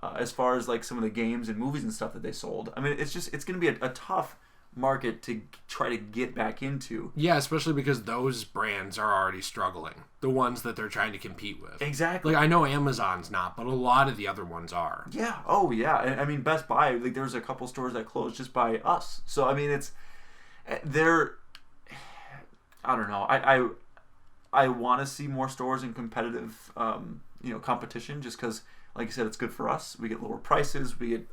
as far as like some of the games and movies and stuff that they sold. I mean, it's going to be a tough market to try to get back into. Yeah, especially because those brands are already struggling. The ones that they're trying to compete with. Exactly. Like, I know Amazon's not, but a lot of the other ones are. Yeah. Oh, yeah. I mean, Best Buy, like, there's a couple stores that closed just by us. So, I mean, they're, I don't know. I want to see more stores in competitive, competition, just because, like I said, it's good for us. We get lower prices. We get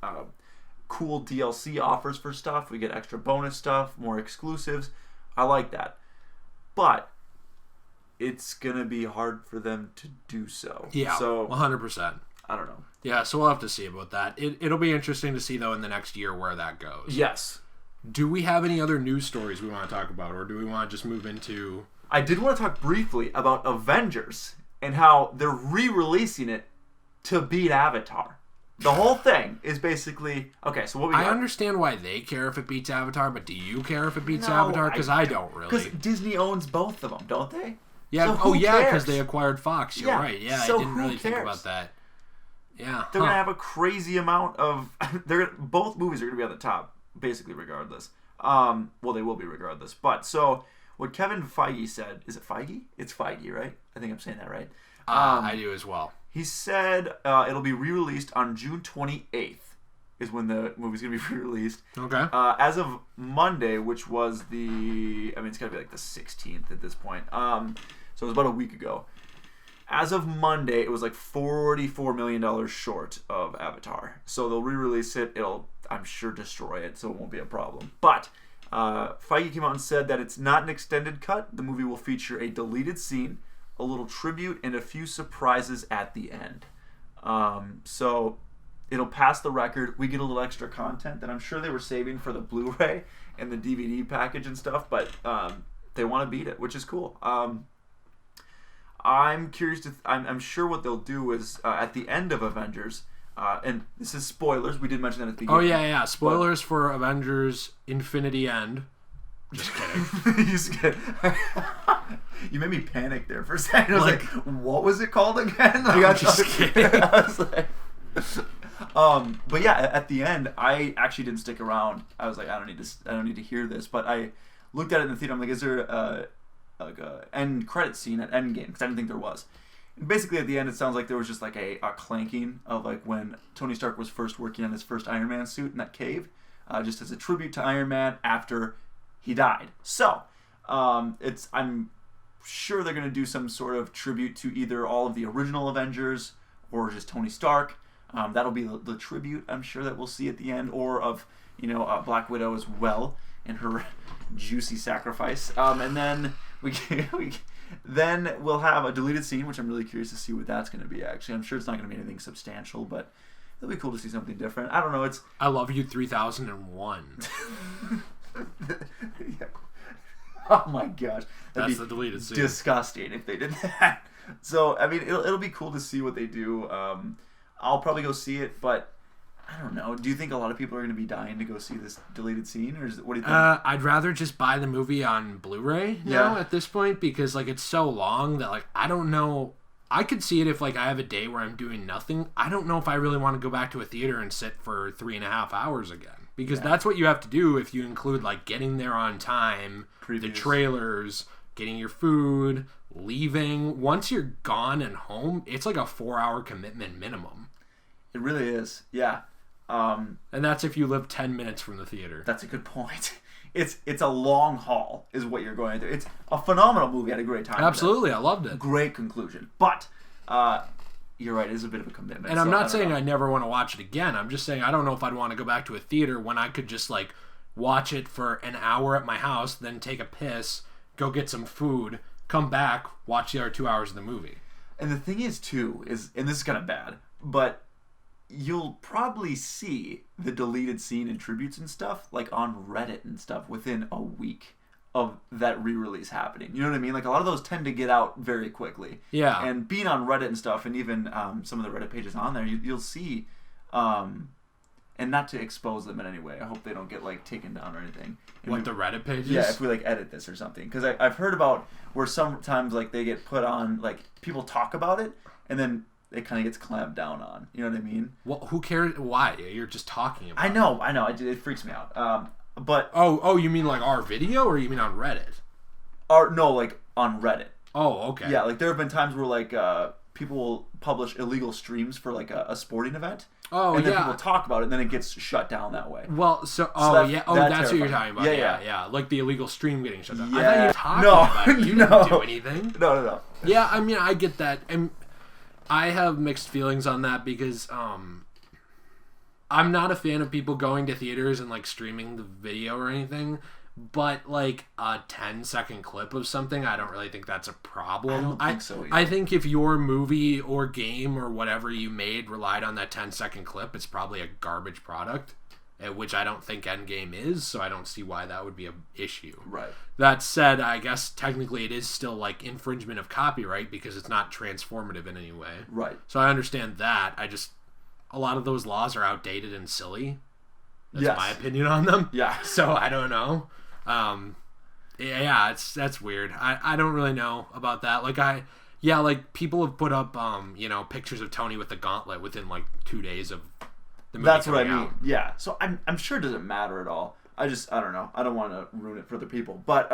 cool DLC offers for stuff. We get extra bonus stuff, more exclusives. I like that. But it's going to be hard for them to do so. Yeah, so 100%. I don't know. Yeah, so we'll have to see about that. It'll be interesting to see, though, in the next year where that goes. Yes. Do we have any other news stories we want to talk about, or do we want to just move into... I did want to talk briefly about Avengers and how they're re-releasing it to beat Avatar. The whole thing is basically... Okay, so what we got... I understand why they care if it beats Avatar, but do you care if it beats No, Avatar? Because I don't really. Because Disney owns both of them, don't they? Yeah. So because they acquired Fox. You're Yeah, right. Yeah, so I didn't who really think cares? about that. Yeah. They're going to have a crazy amount of... both movies are going to be at the top, basically, regardless. Well, they will be regardless. But, so, what Kevin Feige said... Is it Feige? It's Feige, right? I think I'm saying that right. I do as well. He said it'll be re-released on June 28th is when the movie's going to be re-released. Okay. As of Monday, which was it's got to be like the 16th at this point. So it was about a week ago. As of Monday, it was like $44 million short of Avatar. So they'll re-release it. It'll, I'm sure, destroy it, so it won't be a problem. But Feige came out and said that it's not an extended cut. The movie will feature a deleted scene, a little tribute, and a few surprises at the end. So it'll pass the record. We get a little extra content that I'm sure they were saving for the Blu-ray and the DVD package and stuff, but they want to beat it, which is cool. I'm curious I'm sure what they'll do is at the end of Avengers, and this is spoilers. We did mention that at the beginning. Oh yeah. Spoilers for Avengers: Infinity End. Just kidding. You made me panic there for a second. I was like, what was it called again? Like, I'm just kidding. I was like, but yeah, at the end, I actually didn't stick around. I was like, I don't need to hear this. But I looked at it in the theater. I'm like, is there a end credit scene at Endgame? Because I didn't think there was. And basically, at the end, it sounds like there was just like a clanking of like when Tony Stark was first working on his first Iron Man suit in that cave, just as a tribute to Iron Man after he died. So, I'm sure they're going to do some sort of tribute to either all of the original Avengers or just Tony Stark. That'll be the tribute, I'm sure, that we'll see at the end, or of Black Widow as well and her juicy sacrifice. And then then we'll have a deleted scene, which I'm really curious to see what that's going to be. Actually, I'm sure it's not going to be anything substantial, but it'll be cool to see something different. I don't know. I Love You 3001. Yeah. Oh my gosh, that's the deleted scene. Disgusting if they did that. So I mean, it'll be cool to see what they do. I'll probably go see it, but I don't know. Do you think a lot of people are going to be dying to go see this deleted scene, or what do you think? I'd rather just buy the movie on Blu-ray now at this point, because like it's so long that like I don't know. I could see it if like I have a day where I'm doing nothing. I don't know if I really want to go back to a theater and sit for 3.5 hours again. Because that's what you have to do if you include like getting there on time, the trailers, getting your food, leaving. Once you're gone and home, it's like a 4-hour commitment minimum. It really is, yeah. And that's if you live 10 minutes from the theater. That's a good point. It's a long haul is what you're going through. It's a phenomenal movie. I had a great time. Absolutely, I loved it. Great conclusion. But you're right, it is a bit of a commitment. And I'm not saying I never want to watch it again. I'm just saying I don't know if I'd want to go back to a theater when I could just like watch it for an hour at my house, then take a piss, go get some food, come back, watch the other 2 hours of the movie. And the thing is too, and this is kind of bad, but you'll probably see the deleted scene and tributes and stuff like on Reddit and stuff within a week of that re-release happening. You know what I mean? Like a lot of those tend to get out very quickly. Yeah. And being on Reddit and stuff, and even some of the Reddit pages on there, you'll see, and not to expose them in any way. I hope they don't get like taken down or anything. And the Reddit pages? Yeah, if we like edit this or something, because I've heard about where sometimes like they get put on, like people talk about it, and then it kind of gets clamped down on. You know what I mean? Well, who cares? Why? You're just talking about I know. It freaks me out. But you mean like our video, or you mean on Reddit? or no, like on Reddit. Oh, okay. Yeah, like there have been times where like people will publish illegal streams for like a sporting event. Oh, and then yeah. people talk about it, and then it gets shut down that way. Well, that's what you're talking about. Yeah. Like the illegal stream getting shut down. Yeah. I thought you were talking about it. You didn't do anything. No. Yeah, I mean, I get that. And I have mixed feelings on that because I'm not a fan of people going to theaters and like streaming the video or anything. But like a 10-second clip of something, I don't really think that's a problem. I don't think so either. I think if your movie or game or whatever you made relied on that 10-second clip, it's probably a garbage product, which I don't think Endgame is, so I don't see why that would be an issue. Right. That said, I guess technically it is still like infringement of copyright because it's not transformative in any way. Right. So I understand that. A lot of those laws are outdated and silly. That's my opinion on them. Yeah. So I don't know. That's weird. I don't really know about that. Like people have put up pictures of Tony with the gauntlet within like 2 days of the movie. That's what I mean. Out. Yeah. So I'm sure it doesn't matter at all. I don't know. I don't want to ruin it for other people. But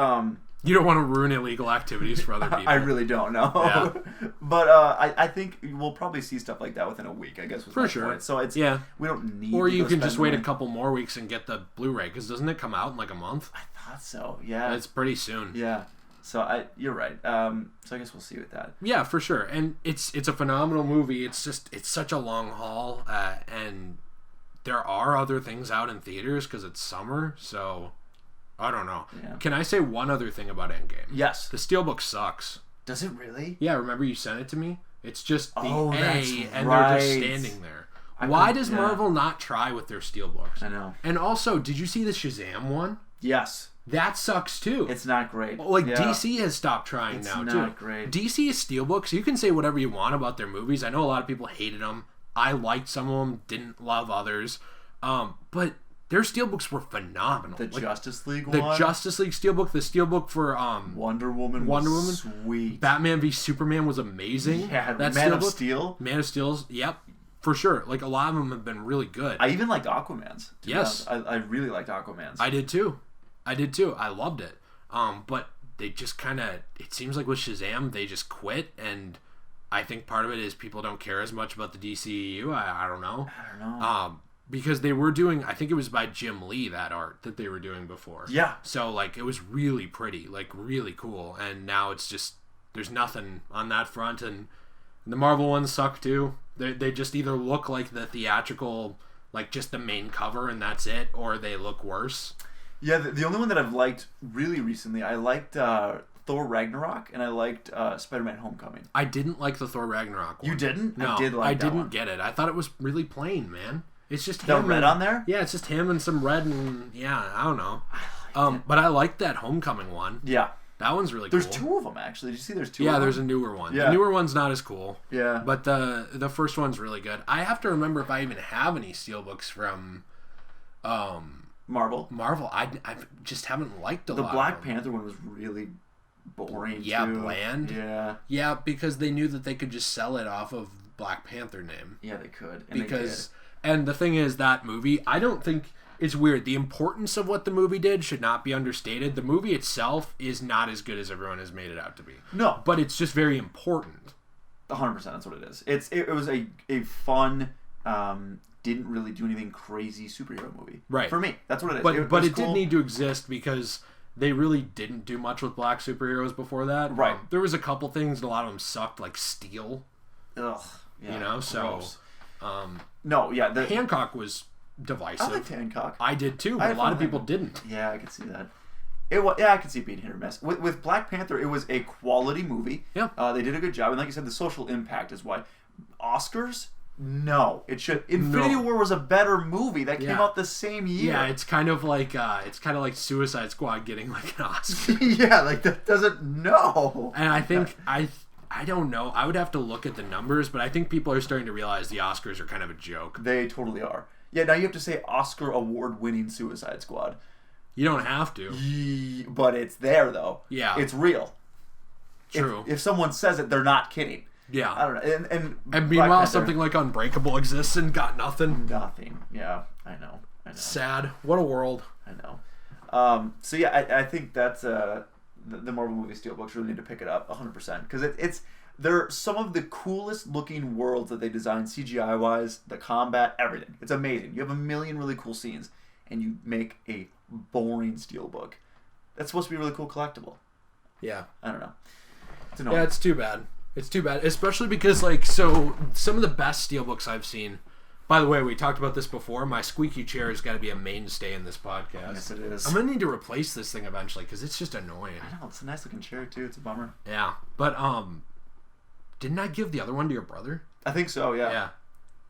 you don't want to ruin illegal activities for other people. I really don't know. Yeah. But I think we'll probably see stuff like that within a week, I guess. For sure. Point. So it's we don't need. Or to you go can spend just the wait money. a couple more weeks and get the Blu-ray because doesn't it come out in like a month? I thought so. Yeah. It's pretty soon. Yeah. So you're right. So I guess we'll see with that. Yeah, for sure. And it's a phenomenal movie. It's such a long haul, and there are other things out in theaters because it's summer. So I don't know. Yeah. Can I say one other thing about Endgame? Yes. The steelbook sucks. Does it really? Yeah, remember you sent it to me? It's just the that's and right. they're just standing there. Why does Marvel not try with their steelbooks? I know. And also, did you see the Shazam one? Yes. That sucks too. It's not great. Like DC has stopped trying now too. It's not great. DC is steelbooks. You can say whatever you want about their movies. I know a lot of people hated them. I liked some of them, didn't love others. But their steelbooks were phenomenal. The Justice League the one? Justice League steelbook, the steelbook for Wonder Woman was sweet. Batman v Superman was amazing. Yeah, that Man of steelbook, Steel. Man of Steel's, yep, for sure. Like a lot of them have been really good. I even liked Aquaman's. Yes. I really liked Aquaman's. I did too. I loved it. But they just kind of, it seems like with Shazam, they just quit, and I think part of it is people don't care as much about the DCEU. I don't know. I don't know. Because they were doing, I think it was by Jim Lee, that art that they were doing before. Yeah. So, like, it was really pretty, like, really cool. And now it's just, there's nothing on that front. And the Marvel ones suck, too. They just either look like the theatrical, like, just the main cover and that's it, or they look worse. Yeah, the only one that I've liked really recently, I liked Thor Ragnarok, and I liked Spider-Man Homecoming. I didn't like the Thor Ragnarok one. You didn't? No, I did like that didn't one. get it. I thought it was really plain, man. It's just The him red and, on there? Yeah, it's just him and some red and I don't know. But I liked that Homecoming one. Yeah. That one's really There's cool. two of them, actually. Did you see there's two of Yeah, them? there's a newer one. Yeah. The newer one's not as cool. Yeah. But the first one's really good. I have to remember if I even have any steelbooks from Marvel. I just haven't liked a lot The Black of them. Panther one was really boring, Yeah, too. bland. Yeah. Yeah, because they knew that they could just sell it off of Black Panther name. Yeah, they could. And And the thing is, that movie, I don't think, it's weird. The importance of what the movie did should not be understated. The movie itself is not as good as everyone has made it out to be. No. But it's just very important. 100%, that's what it is. It was a fun, didn't really do anything crazy superhero movie. Right. For me, that's what it is. But was it cool. did need to exist because they really didn't do much with black superheroes before that. Right. There was a couple things, and a lot of them sucked, like Steel. Ugh. Yeah, You know, gross. so... No, yeah. Hancock was divisive. I liked Hancock. I did too, but a lot of people didn't. Yeah, I could see that. I could see it being hit or miss. With Black Panther, it was a quality movie. Yeah. They did a good job, and like you said, the social impact is why. Oscars? No, it should. Infinity War was a better movie that came out the same year. Yeah, it's kind of like Suicide Squad getting like an Oscar. Yeah, like that doesn't know. And I think I don't know. I would have to look at the numbers, but I think people are starting to realize the Oscars are kind of a joke. They totally are. Yeah, now you have to say Oscar award-winning Suicide Squad. You don't have to. But it's there, though. Yeah. It's real. True. If someone says it, they're not kidding. I don't know. And meanwhile, something like Unbreakable exists and got nothing. Nothing. Yeah, I know. Sad. What a world. I know. So yeah, I think that's the Marvel movie Steelbooks really need to pick it up 100% because they're some of the coolest looking worlds that they designed CGI wise, the combat, everything. It's amazing. You have a million really cool scenes, and you make a boring Steelbook. That's supposed to be a really cool collectible. Yeah. I don't know. Yeah, it's too bad. It's too bad, especially because so some of the best Steelbooks I've seen. By the way, we talked about this before. My squeaky chair has got to be a mainstay in this podcast. Yes, it is. I'm gonna need to replace this thing eventually because it's just annoying. I know, it's a nice looking chair too. It's a bummer. Yeah, but didn't I give the other one to your brother? I think so. Yeah.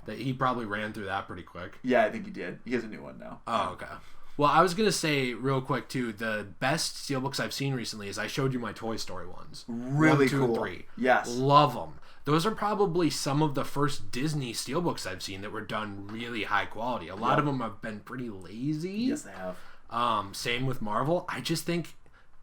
Yeah. He probably ran through that pretty quick. Yeah, I think he did. He has a new one now. Oh, okay. Well, I was gonna say real quick too. The best Steelbooks I've seen recently is I showed you my Toy Story ones. Really 1, 2, cool. and 3. Yes. Love them. Those are probably some of the first Disney Steelbooks I've seen that were done really high quality. A lot of them have been pretty lazy. Yes, they have. Same with Marvel. I just think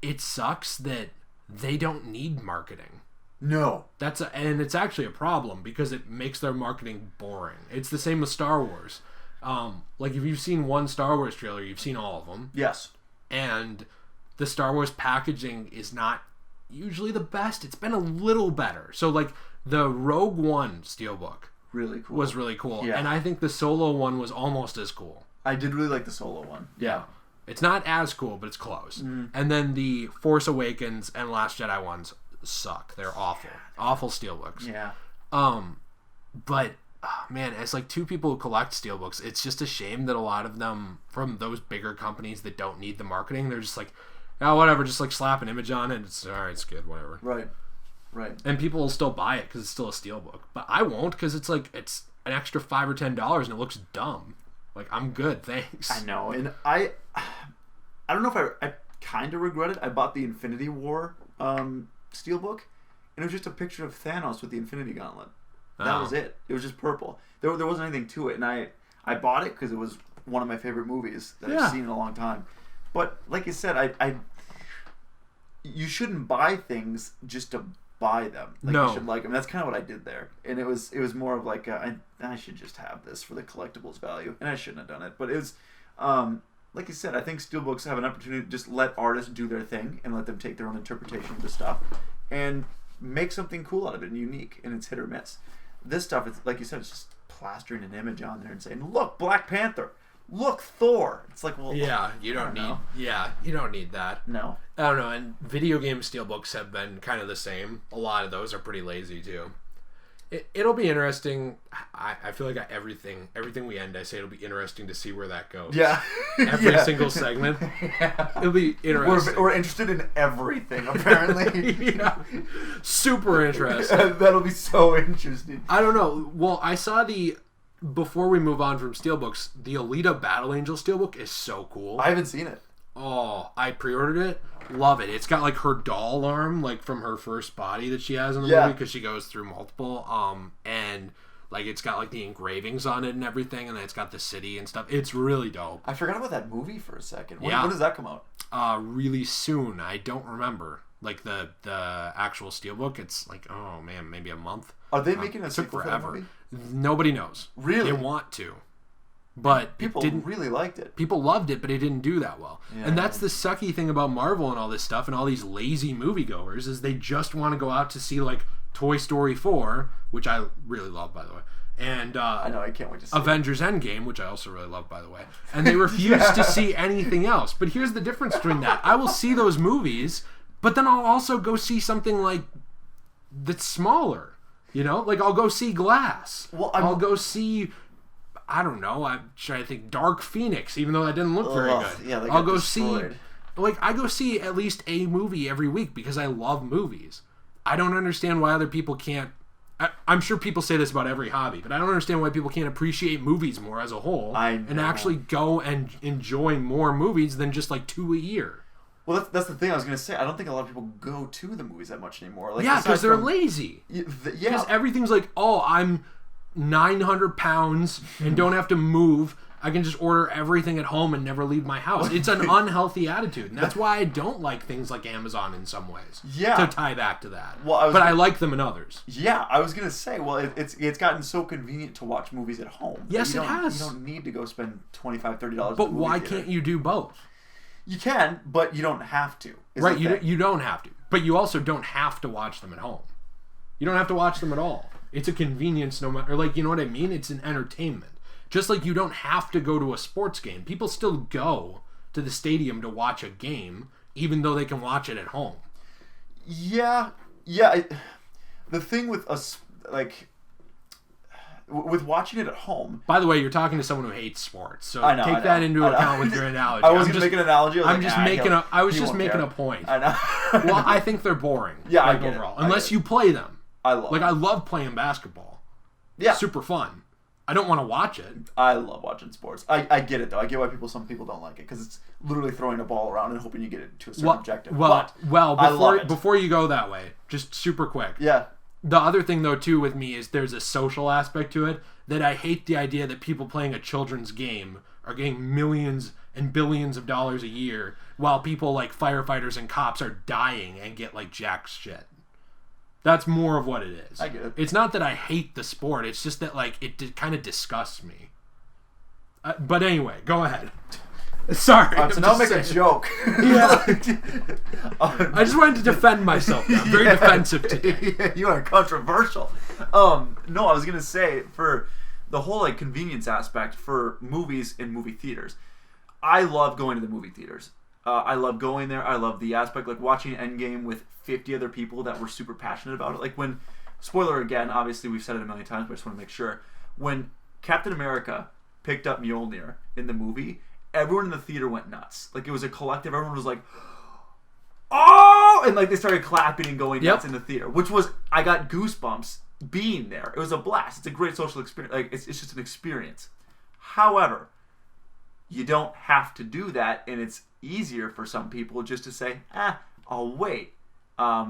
it sucks that they don't need marketing. No. And it's actually a problem because it makes their marketing boring. It's the same with Star Wars. Like if you've seen one Star Wars trailer, you've seen all of them. Yes. And the Star Wars packaging is not usually the best. It's been a little better. So like the Rogue One Steelbook was really cool. Yeah. And I think the Solo one was almost as cool. I did really like the Solo one. Yeah. It's not as cool, but it's close. And then the Force Awakens and Last Jedi ones suck. They're awful. Awful Steelbooks. Yeah. But man, as like two people who collect Steelbooks, it's just a shame that a lot of them from those bigger companies that don't need the marketing, they're just like, oh, whatever, just like slap an image on it. And it's all right, it's good, whatever. Right. And people will still buy it because it's still a Steelbook, but I won't because it's like it's an extra $5 or $10 and it looks dumb. Like I'm good, thanks. I know, and I don't know if I kind of regret it. I bought the Infinity War Steelbook, and it was just a picture of Thanos with the Infinity Gauntlet. That was it. It was just purple. There wasn't anything to it, and I bought it because it was one of my favorite movies that I've seen in a long time. But like you said, you shouldn't buy things just to buy them. Like you should like them. That's kind of what I did there, and it was more of like I should just have this for the collectibles value, and I shouldn't have done it. But it was like you said, I think Steelbooks have an opportunity to just let artists do their thing and let them take their own interpretation of the stuff and make something cool out of it and unique, and it's hit or miss. This stuff, it's like you said, it's just plastering an image on there and saying, "Look, Black Panther. Look, Thor." It's like, well, you don't need that. No, I don't know. And video game Steelbooks have been kind of the same. A lot of those are pretty lazy too. It'll be interesting. I feel like everything we end, I say it'll be interesting to see where that goes. Yeah. Every single segment. Yeah. It'll be interesting. We're interested in everything, apparently. Super interesting. That'll be so interesting. I don't know. Well, I saw before we move on from Steelbooks, the Alita Battle Angel Steelbook is so cool. I haven't seen it. Oh, I pre-ordered it. Love it. It's got like her doll arm, like from her first body that she has in the movie, because she goes through multiple. And like it's got like the engravings on it and everything, and then it's got the city and stuff. It's really dope. I forgot about that movie for a second. When does that come out? Really soon. I don't remember. Like the actual Steelbook, it's like, oh man, maybe a month. Are they making a sequel for that movie? Nobody knows. Really? They want to. But people really liked it. People loved it, but it didn't do that well. Yeah, and that's the sucky thing about Marvel and all this stuff and all these lazy moviegoers is they just want to go out to see like Toy Story 4, which I really love, by the way. And I know, I can't wait to see Avengers Endgame, which I also really love, by the way. And they refuse to see anything else. But here's the difference between that. I will see those movies, but then I'll also go see something like that's smaller. You know? Like I'll go see Glass. Well, I'll go see, I don't know, I'm trying to think, Dark Phoenix, even though that didn't look very good. Yeah, I'll go destroyed. I go see at least a movie every week because I love movies. I don't understand why other people can't. I'm sure people say this about every hobby, but I don't understand why people can't appreciate movies more as a whole and actually go and enjoy more movies than just like 2 a year. Well, that's the thing I was going to say. I don't think a lot of people go to the movies that much anymore. Like, because they're lazy. Because everything's like, oh, I'm 900 pounds and don't have to move I can just order everything at home and never leave my house. It's an unhealthy attitude, and that's why I don't like things like Amazon in some ways. Yeah. To tie back to that. Well, I like them in others. Yeah, I was gonna say, well, it's gotten so convenient to watch movies at home. Yes, it has. You don't need to go spend $25, $30. But why can't you do both? You can, but you don't have to. Right, you don't have to. But you also don't have to watch them at home. You don't have to watch them at all. It's a convenience, no matter, like, you know what I mean? It's an entertainment. Just like you don't have to go to a sports game. People still go to the stadium to watch a game, even though they can watch it at home. Yeah. The thing with us, like, with watching it at home. By the way, you're talking to someone who hates sports, so I know, take that into account with your analogy. I was going to make an analogy. I was just making a point. I know. Well, I think they're boring. Yeah, like, I get overall, it. Unless you play them. I love playing basketball. Yeah, super fun. I don't want to watch it. I love watching sports. I get it, though. I get why some people don't like it, because it's literally throwing a ball around and hoping you get it to a certain objective. Before you go that way, just super quick. Yeah. The other thing, though, too, with me is there's a social aspect to it that I hate the idea that people playing a children's game are getting millions and billions of dollars a year while people like firefighters and cops are dying and get like jack shit. That's more of what it is. I get it. It's not that I hate the sport. It's just that like it kind of disgusts me. But anyway, go ahead. Sorry. So now make a joke. Yeah. I just wanted to defend myself. I'm very defensive today. You are controversial. No, I was gonna say, for the whole like convenience aspect for movies in movie theaters, I love going to the movie theaters. I love going there. I love the aspect, like watching Endgame with 50 other people that were super passionate about it. Like when, spoiler again, obviously we've said it a million times, but I just want to make sure. When Captain America picked up Mjolnir in the movie, everyone in the theater went nuts. Like it was a collective. Everyone was like, "Oh!" and like they started clapping and going nuts in the theater, which was, I got goosebumps being there. It was a blast. It's a great social experience. Like it's just an experience. However, you don't have to do that, and it's easier for some people just to say, I'll wait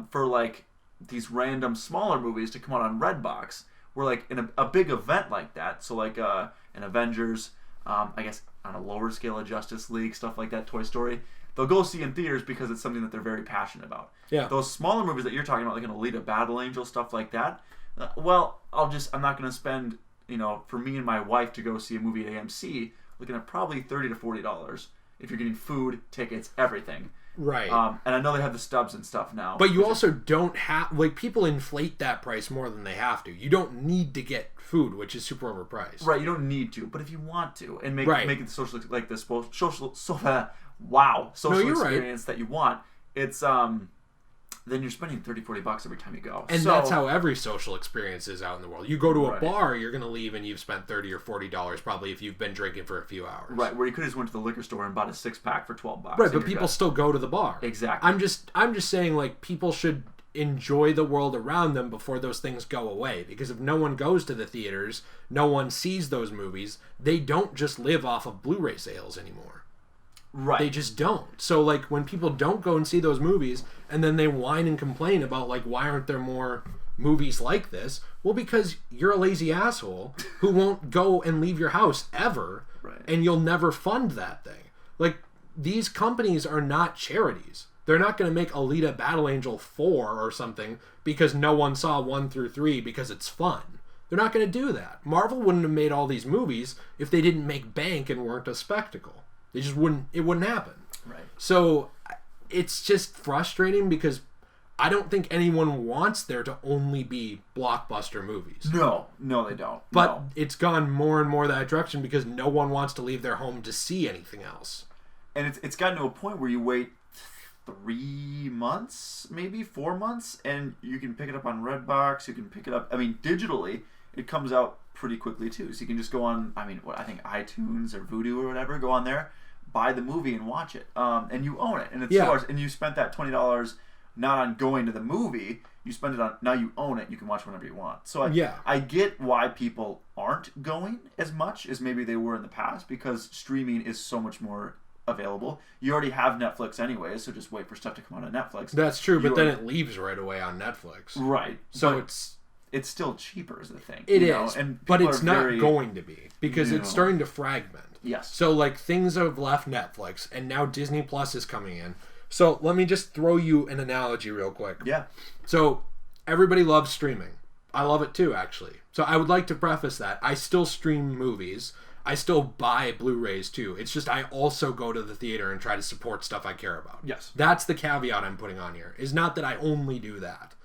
for like these random smaller movies to come out on Redbox. Where like in a big event like that, so like an Avengers, I guess on a lower scale, a Justice League, stuff like that, Toy Story, they'll go see in theaters because it's something that they're very passionate about. Yeah. Those smaller movies that you're talking about, like an Alita Battle Angel, stuff like that, well, I'm not going to spend, for me and my wife to go see a movie at AMC, looking at probably $30 to $40 if you're getting food, tickets, everything. Right. And I know they have the stubs and stuff now. But you also don't have, like, people inflate that price more than they have to. You don't need to get food, which is super overpriced. Right, you don't need to, but if you want to, and make it the social, like the social experience that you want, it's then you're spending $30, $40 every time you go. And that's how every social experience is out in the world. You go to a bar, you're going to leave and you've spent $30 or $40 probably if you've been drinking for a few hours. Right, where you could have just went to the liquor store and bought a 6-pack for $12. Right, but people still go to the bar. Exactly. I'm just saying, like, people should enjoy the world around them before those things go away. Because if no one goes to the theaters, no one sees those movies, they don't just live off of Blu-ray sales anymore. Right. They just don't. So, like, when people don't go and see those movies, and then they whine and complain about, like, why aren't there more movies like this? Well, because you're a lazy asshole who won't go and leave your house ever, and you'll never fund that thing. Like, these companies are not charities. They're not going to make Alita Battle Angel 4 or something because no one saw 1 through 3 because it's fun. They're not going to do that. Marvel wouldn't have made all these movies if they didn't make bank and weren't a spectacle. They just wouldn't. It wouldn't happen. Right. So it's just frustrating because I don't think anyone wants there to only be blockbuster movies. No, they don't. But it's gone more and more that direction because no one wants to leave their home to see anything else. And it's gotten to a point where you wait 3 months, maybe 4 months, and you can pick it up on Redbox. You can pick it up. I mean, digitally, it comes out pretty quickly too. So you can just go on. I think iTunes or Vudu or whatever. Go on there, buy the movie and watch it, and you own it, and it's yours. And you spent that $20 not on going to the movie. You spend it on, now you own it. You can watch whenever you want. So I get why people aren't going as much as maybe they were in the past, because streaming is so much more available. You already have Netflix anyway, so just wait for stuff to come out on Netflix. That's true, but then it leaves right away on Netflix. Right. So it's still cheaper is the thing. It is, and but it's not going to be because it's starting to fragment. Yes. So like things have left Netflix and now Disney Plus is coming in. So let me just throw you an analogy real quick. Yeah. So everybody loves streaming. I love it too, actually. So I would like to preface that. I still stream movies. I still buy Blu-rays too. It's just I also go to the theater and try to support stuff I care about. Yes. That's the caveat I'm putting on here. Is not that I only do that.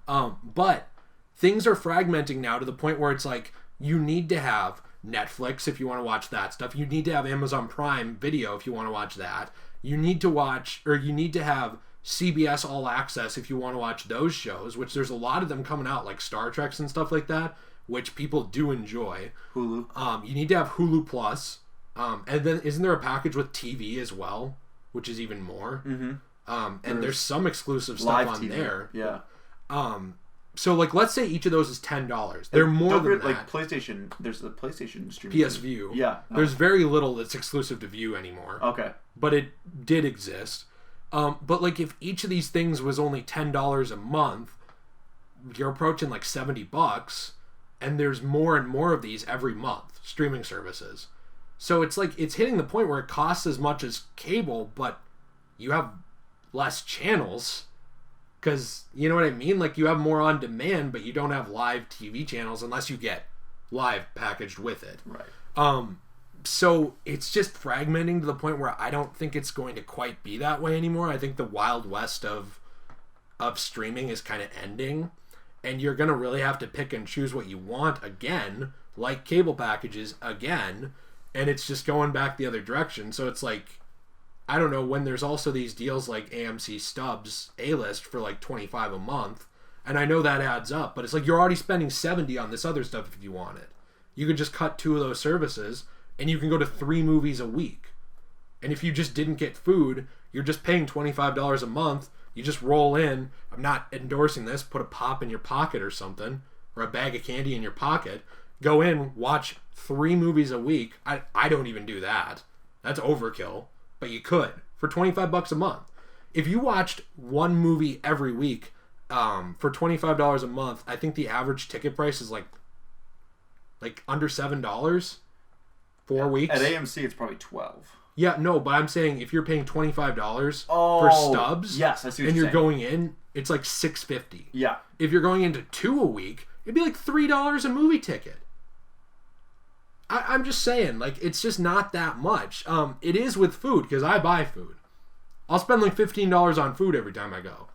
But things are fragmenting now to the point where it's like you need to have Netflix if you want to watch that stuff. You need to have Amazon Prime Video if you want to watch that. You need to have CBS All Access if you want to watch those shows, which there's a lot of them coming out, like Star Treks and stuff like that, which people do enjoy. Hulu. You need to have Hulu Plus. And then isn't there a package with TV as well, which is even more? Mm-hmm. And there's some exclusive stuff on TV. There. Yeah. So like, let's say each of those is $10. They're more than that. Like PlayStation. There's the PlayStation streaming. PS View. Yeah. There's very little that's exclusive to View anymore. Okay. But it did exist. But like, if each of these things was only $10 a month, you're approaching like $70, and there's more and more of these every month streaming services. So it's like it's hitting the point where it costs as much as cable, but you have less channels. Because, you know what I mean? Like, you have more on demand, but you don't have live TV channels unless you get live packaged with it. Right. So it's just fragmenting to the point where I don't think it's going to quite be that way anymore. I think the Wild West of streaming is kind of ending. And you're going to really have to pick and choose what you want again, like cable packages again. And it's just going back the other direction. So it's like, I don't know, when there's also these deals like AMC Stubs A-List for like $25 a month, and I know that adds up, but it's like you're already spending $70 on this other stuff if you want it. You could just cut 2 of those services, and you can go to 3 movies a week. And if you just didn't get food, you're just paying $25 a month. You just roll in. I'm not endorsing this. Put a pop in your pocket or something, or a bag of candy in your pocket. Go in, watch 3 movies a week. I don't even do that. That's overkill. But you could for $25 a month. If you watched 1 movie every week for $25 a month, I think the average ticket price is like under $7 4 weeks. At AMC, it's probably $12. Yeah, no, but I'm saying if you're paying $25 for Stubs, yes, I see what and you're you're going in, it's like $6.50. Yeah. If you're going into 2 a week, it'd be like $3 a movie ticket. I'm just saying, like, it's just not that much. It is with food, because I buy food. I'll spend like $15 on food every time I go.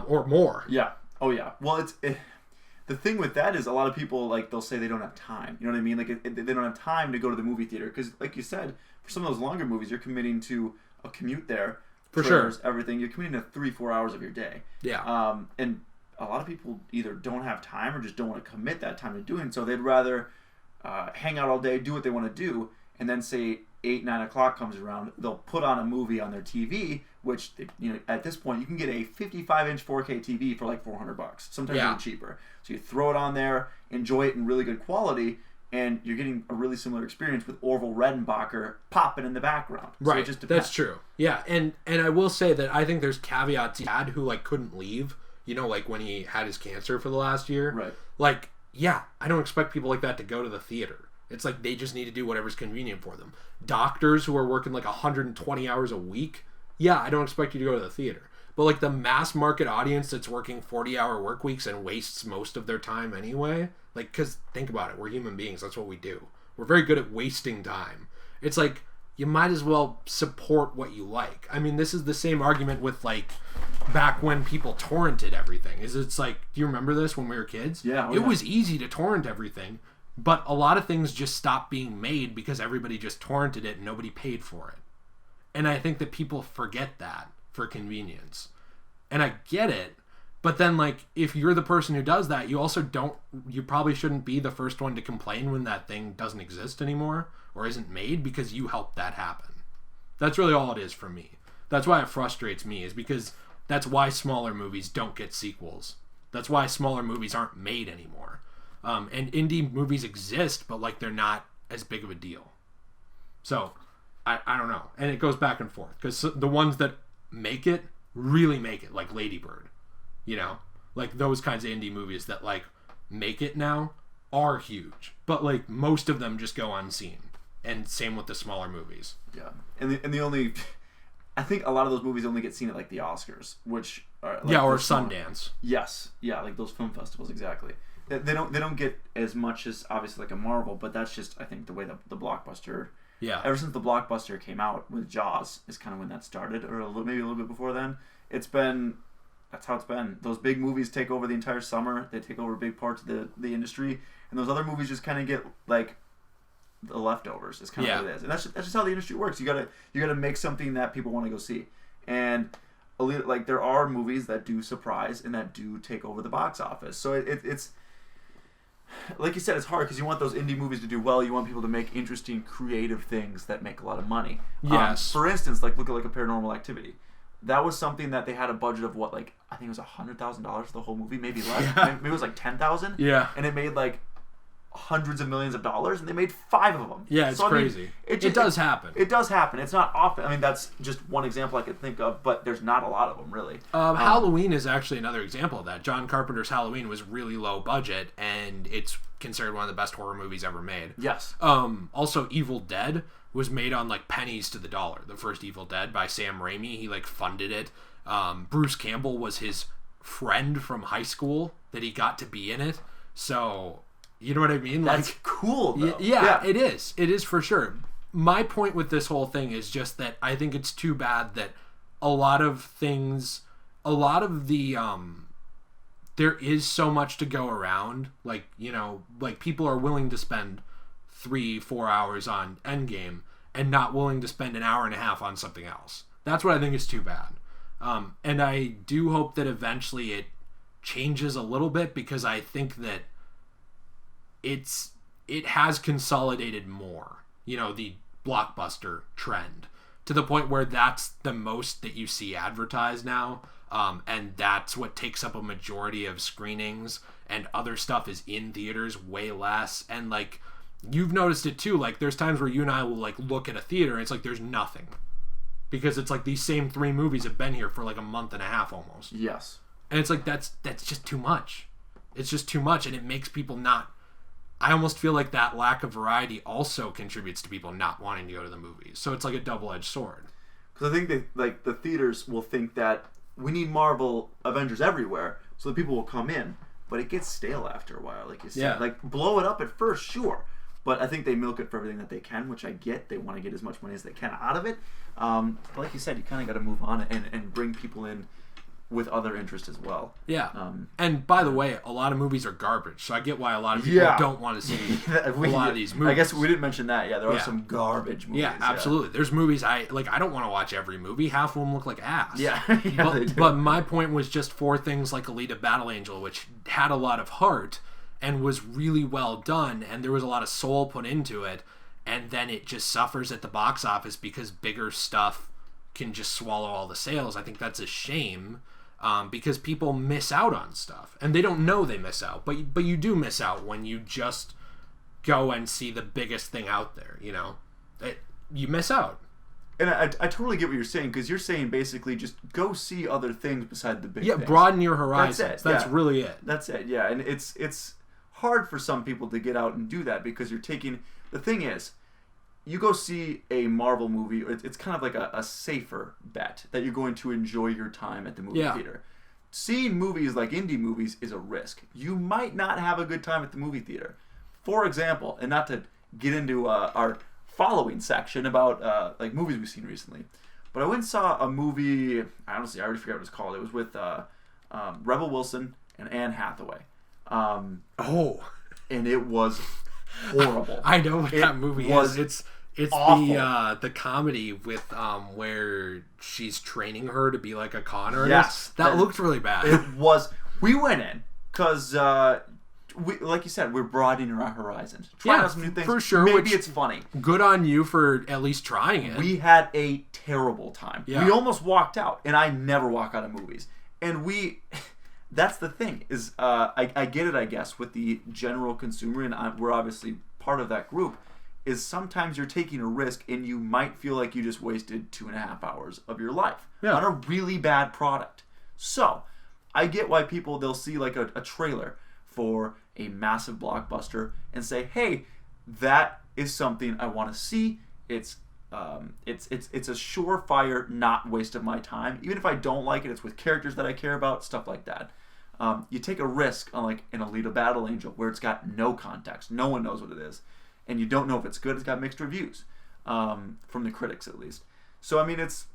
Or more. Yeah. Oh, yeah. Well, the thing with that is a lot of people, like, they'll say they don't have time. You know what I mean? Like, they don't have time to go to the movie theater. Because, like you said, for some of those longer movies, you're committing to a commute there. For sure. Everything. You're committing to 3-4 hours of your day. Yeah. And a lot of people either don't have time or just don't want to commit that time to doing so. They'd rather hang out all day, do what they want to do, and then say 8-9 o'clock comes around, they'll put on a movie on their TV, which, you know, at this point you can get a 55-inch 4K TV for like $400, sometimes even cheaper. So you throw it on there, enjoy it in really good quality, and you're getting a really similar experience with Orville Redenbacher popping in the background. Right, so it just depends. That's true. Yeah, and I will say that I think there's caveats he had who like couldn't leave. You know, like when he had his cancer for the last year. Right. Like, yeah, I don't expect people like that to go to the theater. It's like they just need to do whatever's convenient for them. Doctors who are working like 120 hours a week, yeah, I don't expect you to go to the theater. But like the mass market audience that's working 40-hour work weeks and wastes most of their time anyway, like, because think about it, we're human beings, that's what we do. We're very good at wasting time. It's like, you might as well support what you like. I mean, this is the same argument with like back when people torrented everything. It's like, do you remember this when we were kids? Yeah. It was easy to torrent everything, but a lot of things just stopped being made because everybody just torrented it and nobody paid for it. And I think that people forget that for convenience. And I get it, but then like if you're the person who does that, you probably shouldn't be the first one to complain when that thing doesn't exist anymore or isn't made because you helped that happen. That's really all it is for me. That's why it frustrates me, is because that's why smaller movies don't get sequels. That's why smaller movies aren't made anymore. And indie movies exist, but like they're not as big of a deal. So I don't know. And it goes back and forth because the ones that make it really make it, like Lady Bird, you know, like those kinds of indie movies that like make it now are huge, but like most of them just go unseen, and same with the smaller movies. Yeah, and the only, I think a lot of those movies only get seen at like the Oscars, which are like, or Sundance. Yes, yeah, like those film festivals exactly. They don't get as much as obviously like a Marvel, but that's just I think the way the blockbuster. Yeah. Ever since the blockbuster came out with Jaws is kind of when that started, or maybe a little bit before then. That's how it's been. Those big movies take over the entire summer. They take over big parts of the industry, and those other movies just kind of get like the leftovers. It's kind of what it is, and that's just how the industry works. You gotta make something that people want to go see, and like there are movies that do surprise and that do take over the box office. So it's like you said, it's hard because you want those indie movies to do well. You want people to make interesting, creative things that make a lot of money. Yes. For instance, like look at like a Paranormal Activity. That was something that they had a budget of what, like I think it was $100,000 for the whole movie, maybe less. Yeah. Maybe it was like $10,000. Yeah. And it made like hundreds of millions of dollars, and they made 5 of them. Yeah, it's crazy. It does happen. It does happen. It's not often. I mean, that's just one example I could think of, but there's not a lot of them really. Halloween is actually another example of that. John Carpenter's Halloween was really low budget, and it's considered one of the best horror movies ever made. Yes. Also, Evil Dead was made on like pennies to the dollar. The first Evil Dead by Sam Raimi, he like funded it. Bruce Campbell was his friend from high school that he got to be in it. So, you know what I mean? That's like cool though. Yeah, it is. It is for sure. My point with this whole thing is just that I think it's too bad that a lot of the there is so much to go around. Like, you know, like people are willing to spend 3-4 hours on Endgame and not willing to spend an hour and a half on something else. That's what I think is too bad. And I do hope that eventually it changes a little bit, because I think that it has consolidated more, you know, the blockbuster trend, to the point where that's the most that you see advertised now. And that's what takes up a majority of screenings, and other stuff is in theaters way less. And like, you've noticed it too, like there's times where you and I will like look at a theater and it's like there's nothing, because it's like these same 3 movies have been here for like a month and a half almost. Yes. And it's like that's just too much. It's just too much, and it makes people not. I almost feel like that lack of variety also contributes to people not wanting to go to the movies. So it's like a double-edged sword. Because I think that like the theaters will think that we need Marvel Avengers everywhere, so that people will come in. But it gets stale after a while, like you said. Yeah. Like blow it up at first, sure. But I think they milk it for everything that they can, which I get. They want to get as much money as they can out of it. But like you said, you kind of got to move on and bring people in with other interests as well. Yeah. And by the way, a lot of movies are garbage, so I get why a lot of people don't want to see a lot of these movies. I guess we didn't mention that. Yeah, there are some garbage movies. Yeah, absolutely. There's movies I don't want to watch every movie. Half of them look like ass. Yeah, they do. But my point was just for things like Alita Battle Angel, which had a lot of heart and was really well done, and there was a lot of soul put into it, and then it just suffers at the box office because bigger stuff can just swallow all the sales. I think that's a shame, because people miss out on stuff, and they don't know they miss out, but you do miss out when you just go and see the biggest thing out there, you know? You miss out. And I totally get what you're saying, because you're saying basically just go see other things beside the big things. Yeah, broaden your horizons. That's really it. That's it, yeah. And it's hard for some people to get out and do that, because you're taking... The thing is, you go see a Marvel movie, it's kind of like a safer bet that you're going to enjoy your time at the movie theater. Seeing movies like indie movies is a risk. You might not have a good time at the movie theater. For example, and not to get into our following section about like movies we've seen recently, but I went and saw a movie, honestly, I already forgot what it was called. It was with Rebel Wilson and Anne Hathaway. And it was horrible. I know what that movie is. It's awful. the comedy with where she's training her to be like a con artist. Yes, that looked really bad. It was. We went in because like you said, we're broadening our horizons, trying out some new things. For sure. Maybe it's funny. Good on you for at least trying it. We had a terrible time. Yeah. We almost walked out, and I never walk out of movies. And that's the thing is, I get it, I guess, with the general consumer, and we're obviously part of that group, is sometimes you're taking a risk and you might feel like you just wasted 2.5 hours of your life on a really bad product. So, I get why they'll see like a trailer for a massive blockbuster and say, hey, that is something I want to see. It's a surefire not waste of my time. Even if I don't like it, it's with characters that I care about, stuff like that. You take a risk on like an Alita Battle Angel where it's got no context. No one knows what it is. And you don't know if it's good. It's got mixed reviews, from the critics at least. So, I mean, it's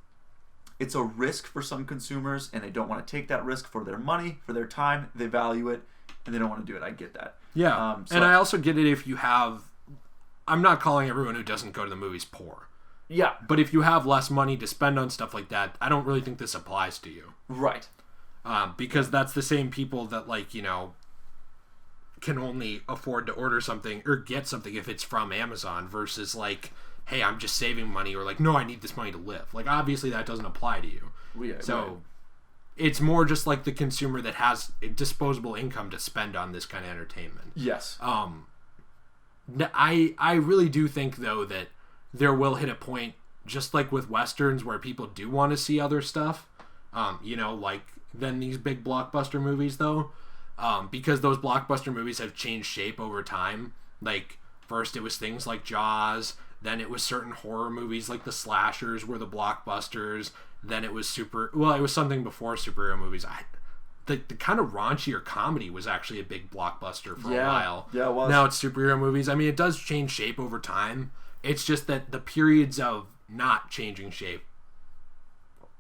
a risk for some consumers, and they don't want to take that risk for their money, for their time. They value it, and they don't want to do it. I get that. Yeah, and I also get it if you have... I'm not calling everyone who doesn't go to the movies poor. Yeah. But if you have less money to spend on stuff like that, I don't really think this applies to you. Right. Because that's the same people that, like, you know, can only afford to order something or get something if it's from Amazon versus, like, hey, I'm just saving money, or like, no, I need this money to live. Like, obviously that doesn't apply to you. Yeah, so right. It's more just like the consumer that has disposable income to spend on this kind of entertainment. Yes. I really do think, though, that there will hit a point, just like with Westerns, where people do want to see other stuff, you know, like than these big blockbuster movies, though, because those blockbuster movies have changed shape over time. Like, first it was things like Jaws, then it was certain horror movies like the slashers were the blockbusters, then it was it was something before superhero movies. The kind of raunchier comedy was actually a big blockbuster for a while. Yeah, it was. Now it's superhero movies. I mean, it does change shape over time. It's just that the periods of not changing shape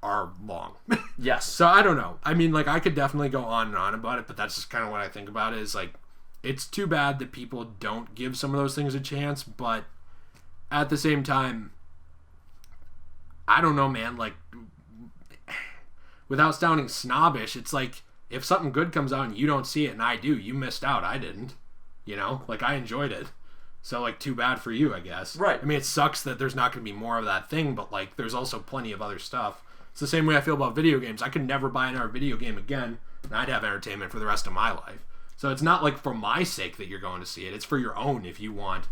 are long. Yes. So I don't know. I mean, like, I could definitely go on and on about it, but that's just kind of what I think about it, is like, it's too bad that people don't give some of those things a chance, but at the same time, I don't know, man. Like, without sounding snobbish, it's like, if something good comes out and you don't see it and I do, you missed out. I didn't. You know? Like, I enjoyed it. So, like, too bad for you, I guess. Right. I mean, it sucks that there's not going to be more of that thing, but, like, there's also plenty of other stuff. It's the same way I feel about video games. I could never buy another video game again, and I'd have entertainment for the rest of my life. So it's not, like, for my sake that you're going to see it. It's for your own if you want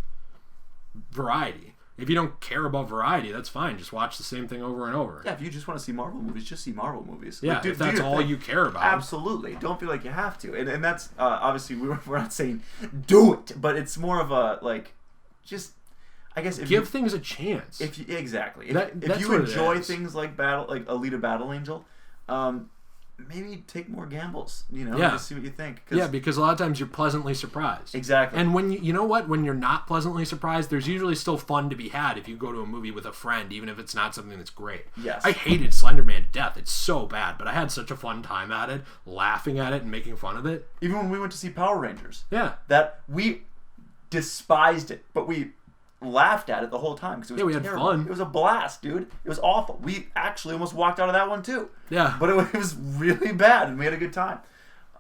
variety. If you don't care about variety, that's fine. Just watch the same thing over and over. Yeah, if you just want to see Marvel movies, just see Marvel movies. Yeah, like, if that's all you care about. Absolutely. Don't feel like you have to. And that's, obviously, we're not saying do it, but it's more of a, like, just, I guess... Give things a chance. Exactly. If you enjoy things like Alita Battle Angel, maybe take more gambles, you know, to see what you think. Yeah, because a lot of times you're pleasantly surprised. Exactly. And when you know what? When you're not pleasantly surprised, there's usually still fun to be had if you go to a movie with a friend, even if it's not something that's great. Yes. I hated Slender Man to death. It's so bad, but I had such a fun time at it, laughing at it and making fun of it. Even when we went to see Power Rangers. Yeah. That we despised it, but we laughed at it the whole time because it was terrible. Had fun. It was a blast, dude. It was awful. We actually almost walked out of that one too. Yeah, but it was really bad, and we had a good time.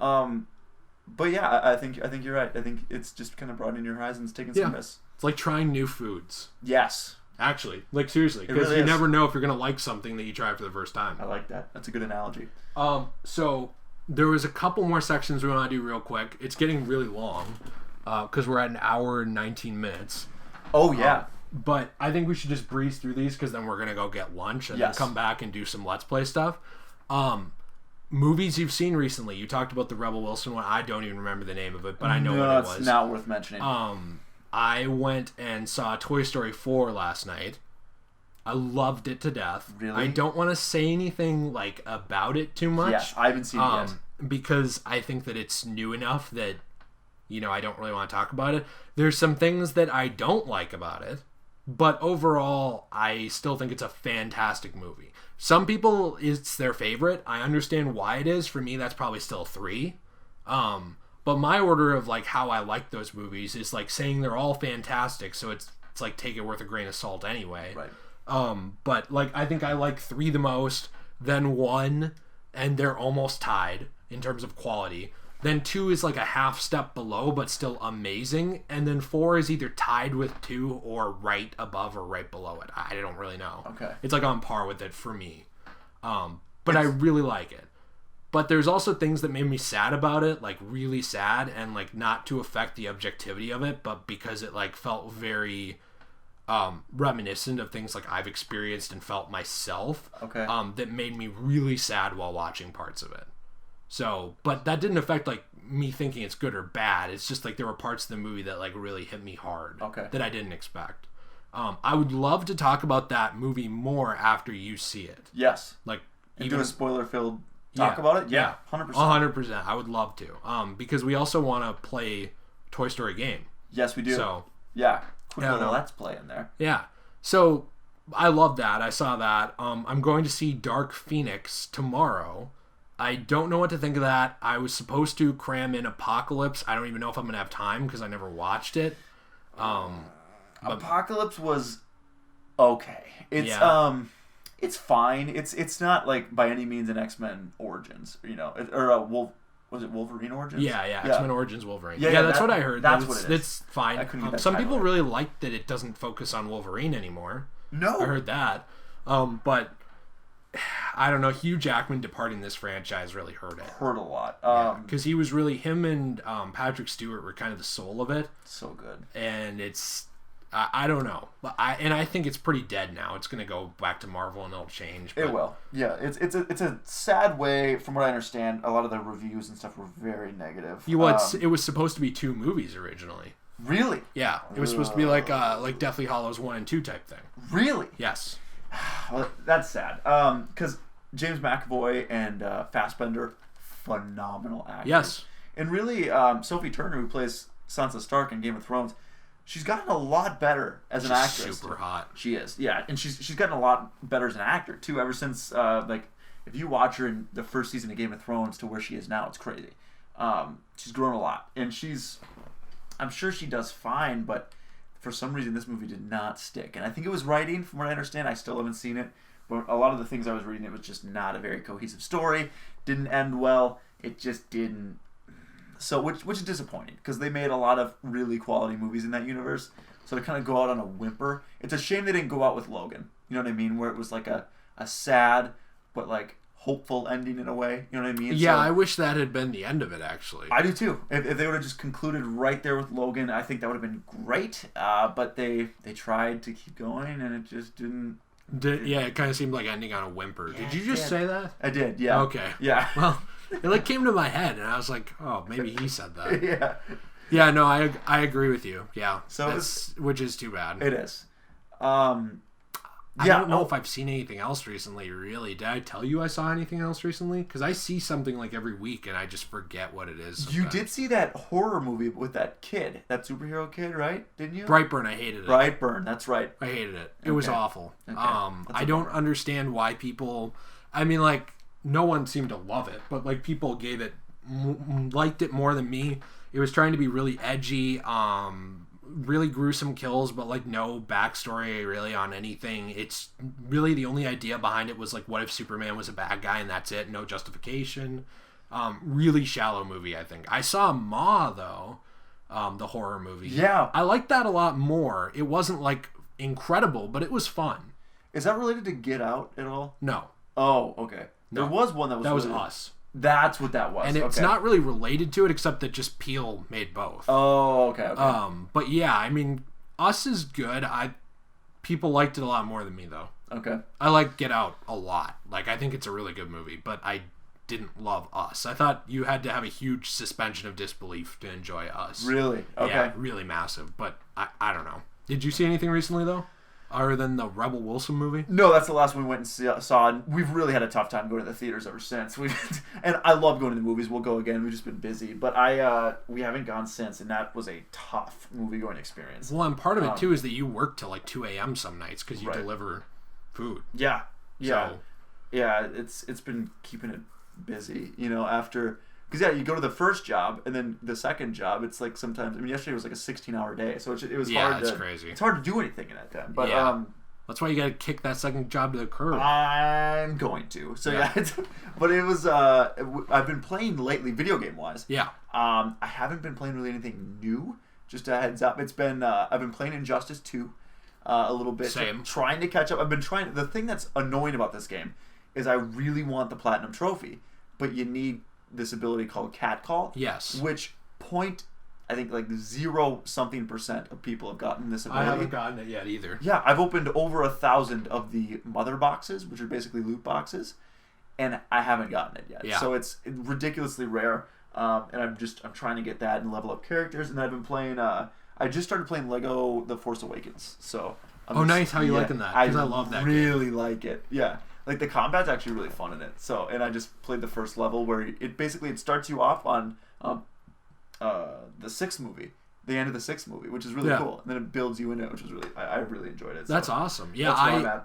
But yeah, I think you're right. I think it's just kind of broadening your horizons, taking some risks. It's like trying new foods. Yes, actually, like seriously, because you never know if you're gonna like something that you try for the first time. I like that. That's a good analogy. So there was a couple more sections we want to do real quick. It's getting really long because we're at an hour and 19 minutes. Oh, yeah. But I think we should just breeze through these because then we're going to go get lunch and then come back and do some Let's Play stuff. Movies you've seen recently. You talked about the Rebel Wilson one. I don't even remember the name of it, but I know what it was. It's not worth mentioning. I went and saw Toy Story 4 last night. I loved it to death. Really? I don't want to say anything like about it too much. Yes, I haven't seen it yet. Because I think that it's new enough that, you know, I don't really want to talk about it. There's some things that I don't like about it, but overall, I still think it's a fantastic movie. Some people, it's their favorite. I understand why it is. For me, that's probably still 3. But my order of, like, how I like those movies is, like, saying they're all fantastic, so it's like, take it with a grain of salt anyway. Right. But, like, I think I like 3 the most, then 1, and they're almost tied in terms of quality. Then 2 is like a half step below, but still amazing. And then 4 is either tied with 2 or right above or right below it. I don't really know. Okay. It's like on par with it for me. But I really like it. But there's also things that made me sad about it, like really sad, and like not to affect the objectivity of it, but because it like felt very reminiscent of things like I've experienced and felt myself. Okay. That made me really sad while watching parts of it. So, but that didn't affect like me thinking it's good or bad. It's just like there were parts of the movie that like really hit me hard that I didn't expect. I would love to talk about that movie more after you see it. Yes. Like and do a spoiler-filled talk about it? Yeah. 100%. 100%. I would love to. Because we also want to play Toy Story game. Yes, we do. So, yeah. Quick little Let's Play in there. Yeah. So, I love that. I saw that. I'm going to see Dark Phoenix tomorrow. I don't know what to think of that. I was supposed to cram in Apocalypse. I don't even know if I'm going to have time because I never watched it. Apocalypse was okay. It's it's fine. It's not like by any means an X-Men Origins, or was it Wolverine Origins? Yeah. X-Men Origins Wolverine. Yeah, that's what I heard. That's what it is. It's fine. Some people really like that it doesn't focus on Wolverine anymore. No. I heard that. But I don't know. Hugh Jackman departing this franchise really hurt it. Hurt a lot. Because he was really, him and Patrick Stewart were kind of the soul of it. So good. And it's, I don't know. I think it's pretty dead now. It's going to go back to Marvel and it'll change. But... It will. Yeah. It's a sad way, from what I understand. A lot of the reviews and stuff were very negative. It was supposed to be 2 movies originally. Really? Yeah. It was supposed to be like Deathly Hallows 1 and 2 type thing. Really? Yes. Well, that's sad. Because James McAvoy and Fassbender, phenomenal actors. Yes. And really, Sophie Turner, who plays Sansa Stark in Game of Thrones, she's gotten a lot better as an actress. Super hot. She is, yeah. And she's gotten a lot better as an actor, too, ever since, if you watch her in the first season of Game of Thrones to where she is now, it's crazy. She's grown a lot. And I'm sure she does fine, but for some reason this movie did not stick. And I think it was writing, from what I understand. I still haven't seen it. But a lot of the things I was reading, it was just not a very cohesive story. Didn't end well. It just didn't. So, which is disappointing, because they made a lot of really quality movies in that universe. So to kind of go out on a whimper, it's a shame they didn't go out with Logan. You know what I mean? Where it was like a sad but like hopeful ending in a way. You know what I mean? Yeah, so, I wish that had been the end of it, actually. I do too. If they would have just concluded right there with Logan, I think that would have been great. But they tried to keep going, and it just didn't. It kind of seemed like ending on a whimper. Yeah, did you just say that? I did, yeah. Okay. Yeah. Well, it came to my head, and I was like, oh, maybe he said that. Yeah. Yeah, no, I agree with you. Yeah. So which is too bad. It is. I don't know if I've seen anything else recently, really. Did I tell you I saw anything else recently? Because I see something like every week, and I just forget what it is sometimes. You did see that horror movie with that kid, that superhero kid, right? Didn't you? Brightburn, I hated it. Brightburn, that's right. I hated it. It was awful. Okay. I don't understand why people... I mean, like, no one seemed to love it, but, like, people gave it... liked it more than me. It was trying to be really edgy, really gruesome kills, but like no backstory really on anything. It's really the only idea behind it was like, what if Superman was a bad guy and that's it? No justification. Really shallow movie, I think. I saw Ma though, the horror movie. Yeah, I liked that a lot more. It wasn't like incredible, but it was fun. Is that related to Get Out at all? No. Oh, okay. No. There was one that was Us. That's what that was. And it's not really related to it, except that just Peele made both. Oh, okay. But yeah, I mean, Us is good. People liked it a lot more than me, though. Okay. I like Get Out a lot. Like, I think it's a really good movie, but I didn't love Us. I thought you had to have a huge suspension of disbelief to enjoy Us. Really? Okay. Yeah, really massive. But I don't know. Did you see anything recently, though? Other than the Rebel Wilson movie? No, that's the last one we went and saw. And we've really had a tough time going to the theaters ever since. And I love going to the movies. We'll go again. We've just been busy. But we haven't gone since, and that was a tough movie-going experience. Well, and part of it, too, is that you work till like 2 a.m. some nights because you deliver food. Yeah. Yeah. So, yeah, it's been keeping it busy, after... Because, yeah, you go to the first job, and then the second job, it's like sometimes... I mean, yesterday was like a 16-hour day, so it was hard to... Yeah, it's crazy. It's hard to do anything in that time. But, that's why you got to kick that second job to the curb. I'm going to. So, yeah. But it was... I've been playing lately, video game-wise. Yeah. I haven't been playing really anything new. Just a heads up. It's been... I've been playing Injustice 2 a little bit. Same. Trying to catch up. I've been trying... The thing that's annoying about this game is I really want the Platinum Trophy, but you need... this ability called Cat Call. Yes. Which I think like 0% of people have gotten this ability. I haven't gotten it yet either. Yeah, I've opened over 1,000 of the mother boxes, which are basically loot boxes, and I haven't gotten it yet. Yeah. So it's ridiculously rare. And I'm trying to get that and level up characters. And then I've been playing. I just started playing Lego The Force Awakens. So. Nice. How you liking that? Because I love that. Really like it. Yeah. Like the combat's actually really fun in it. So, and I just played the first level where it starts you off on the sixth movie. The end of the sixth movie, which is really cool. And then it builds you into it, which is really, I really enjoyed it. That's awesome. Yeah,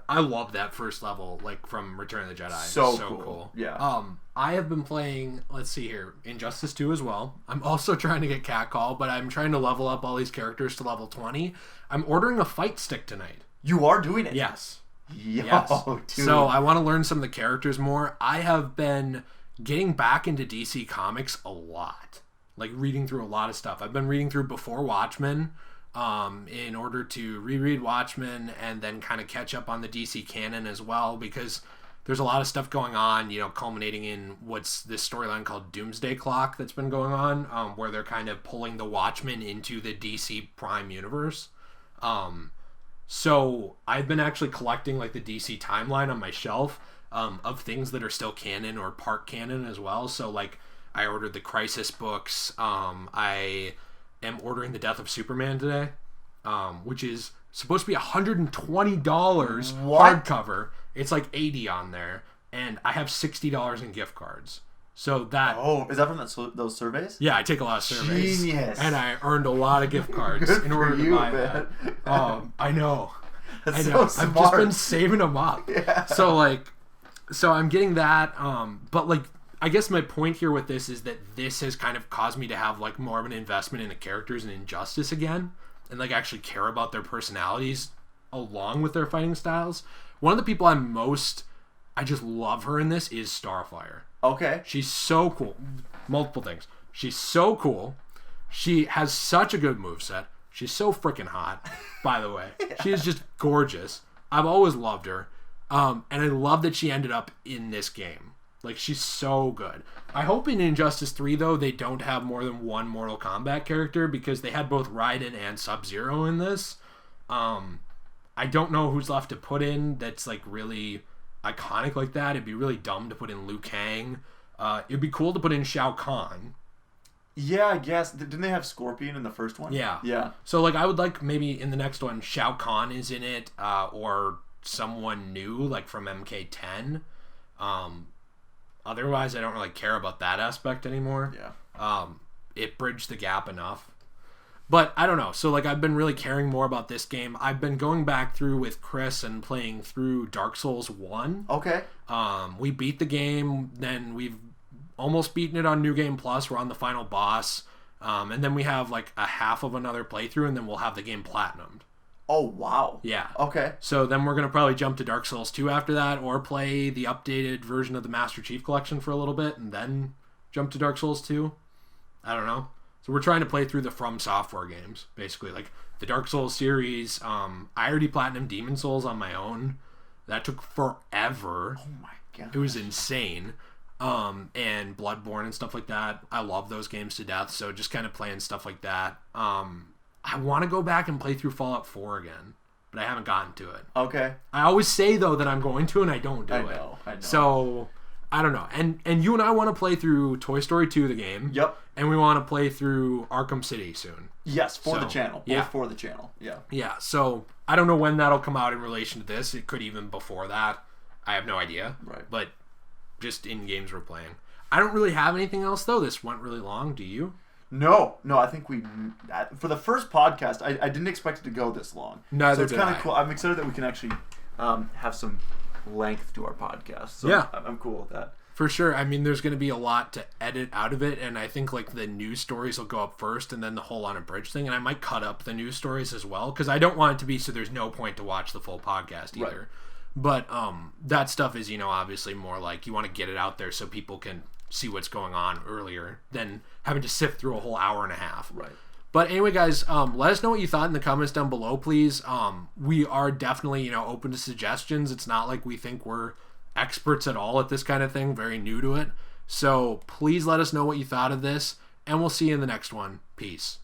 I love that first level, like from Return of the Jedi. So cool. Yeah. I have been playing, let's see here, Injustice 2 as well. I'm also trying to get Catcall, but I'm trying to level up all these characters to level 20. I'm ordering a fight stick tonight. You are doing it? Yes. Yes. Dude. So I want to learn some of the characters more. I have been getting back into DC Comics a lot. Like reading through a lot of stuff. I've been reading through before Watchmen in order to reread Watchmen and then kind of catch up on the DC canon as well, because there's a lot of stuff going on, culminating in what's this storyline called Doomsday Clock that's been going on, where they're kind of pulling the Watchmen into the DC Prime universe. So I've been actually collecting like the DC timeline on my shelf of things that are still canon or part canon as well. So like I ordered the Crisis books. I am ordering the Death of Superman today, which is supposed to be $120 hardcover. It's like $80 on there, and I have $60 in gift cards. So that. Oh, is that from those surveys? Yeah, I take a lot of surveys. Genius. And I earned a lot of gift cards in order to buy that. I know. That's I know. so smart. I've just been saving them up. Yeah. So I'm getting that. But like, I guess my point here with this is that this has kind of caused me to have like more of an investment in the characters in Injustice again, and like actually care about their personalities along with their fighting styles. One of the people I just love her in this is Starfire. Okay. She's so cool. Multiple things. She's so cool. She has such a good moveset. She's so freaking hot, by the way. Yeah. She is just gorgeous. I've always loved her. And I love that she ended up in this game. Like, she's so good. I hope in Injustice 3, though, they don't have more than one Mortal Kombat character, because they had both Raiden and Sub-Zero in this. I don't know who's left to put in that's, like, really iconic like that. It'd be really dumb to put in Liu Kang. It'd be cool to put in Shao Kahn. Yeah, I guess. Didn't they have Scorpion in the first one? Yeah. Yeah. So, like, I would like maybe in the next one, Shao Kahn is in it, or someone new, like, from MK10. Otherwise, I don't really care about that aspect anymore. Yeah. It bridged the gap enough. But I don't know. So, like, I've been really caring more about this game. I've been going back through with Chris and playing through Dark Souls 1. Okay. We beat the game. Then we've almost beaten it on New Game Plus. We're on the final boss. And then we have, like, a half of another playthrough, and then we'll have the game platinumed. Oh, wow. Yeah. Okay. So then we're going to probably jump to Dark Souls 2 after that, or play the updated version of the Master Chief Collection for a little bit, and then jump to Dark Souls 2. I don't know. So we're trying to play through the From Software games, basically. Like, the Dark Souls series. I already platinumed Demon Souls on my own. That took forever. Oh, my God. It was insane. And Bloodborne and stuff like that. I love those games to death, so just kind of playing stuff like that. I want to go back and play through Fallout 4 again, but I haven't gotten to it. Okay. I always say, though, that I'm going to, and I don't do it. I know. So, I don't know. And you and I want to play through Toy Story 2, the game. Yep. And we want to play through Arkham City soon. Yes, for the channel. Both for the channel. Yeah. Yeah, so I don't know when that'll come out in relation to this. It could even before that. I have no idea. Right. But just in games we're playing. I don't really have anything else, though. This went really long. Do you? No, I think for the first podcast, I didn't expect it to go this long. Neither so it's kind of cool. I'm excited that we can actually have some length to our podcast. So yeah. I'm cool with that. For sure. I mean, there's going to be a lot to edit out of it, and I think like the news stories will go up first, and then the whole unabridged thing, and I might cut up the news stories as well, because I don't want it to be so there's no point to watch the full podcast either. Right. But that stuff is, obviously more like you want to get it out there so people can see what's going on earlier than having to sift through a whole hour and a half. Right. But anyway, guys, let us know what you thought in the comments down below, please. We are definitely, open to suggestions. It's not like we think we're experts at all at this kind of thing, very new to it. So please let us know what you thought of this, and we'll see you in the next one. Peace.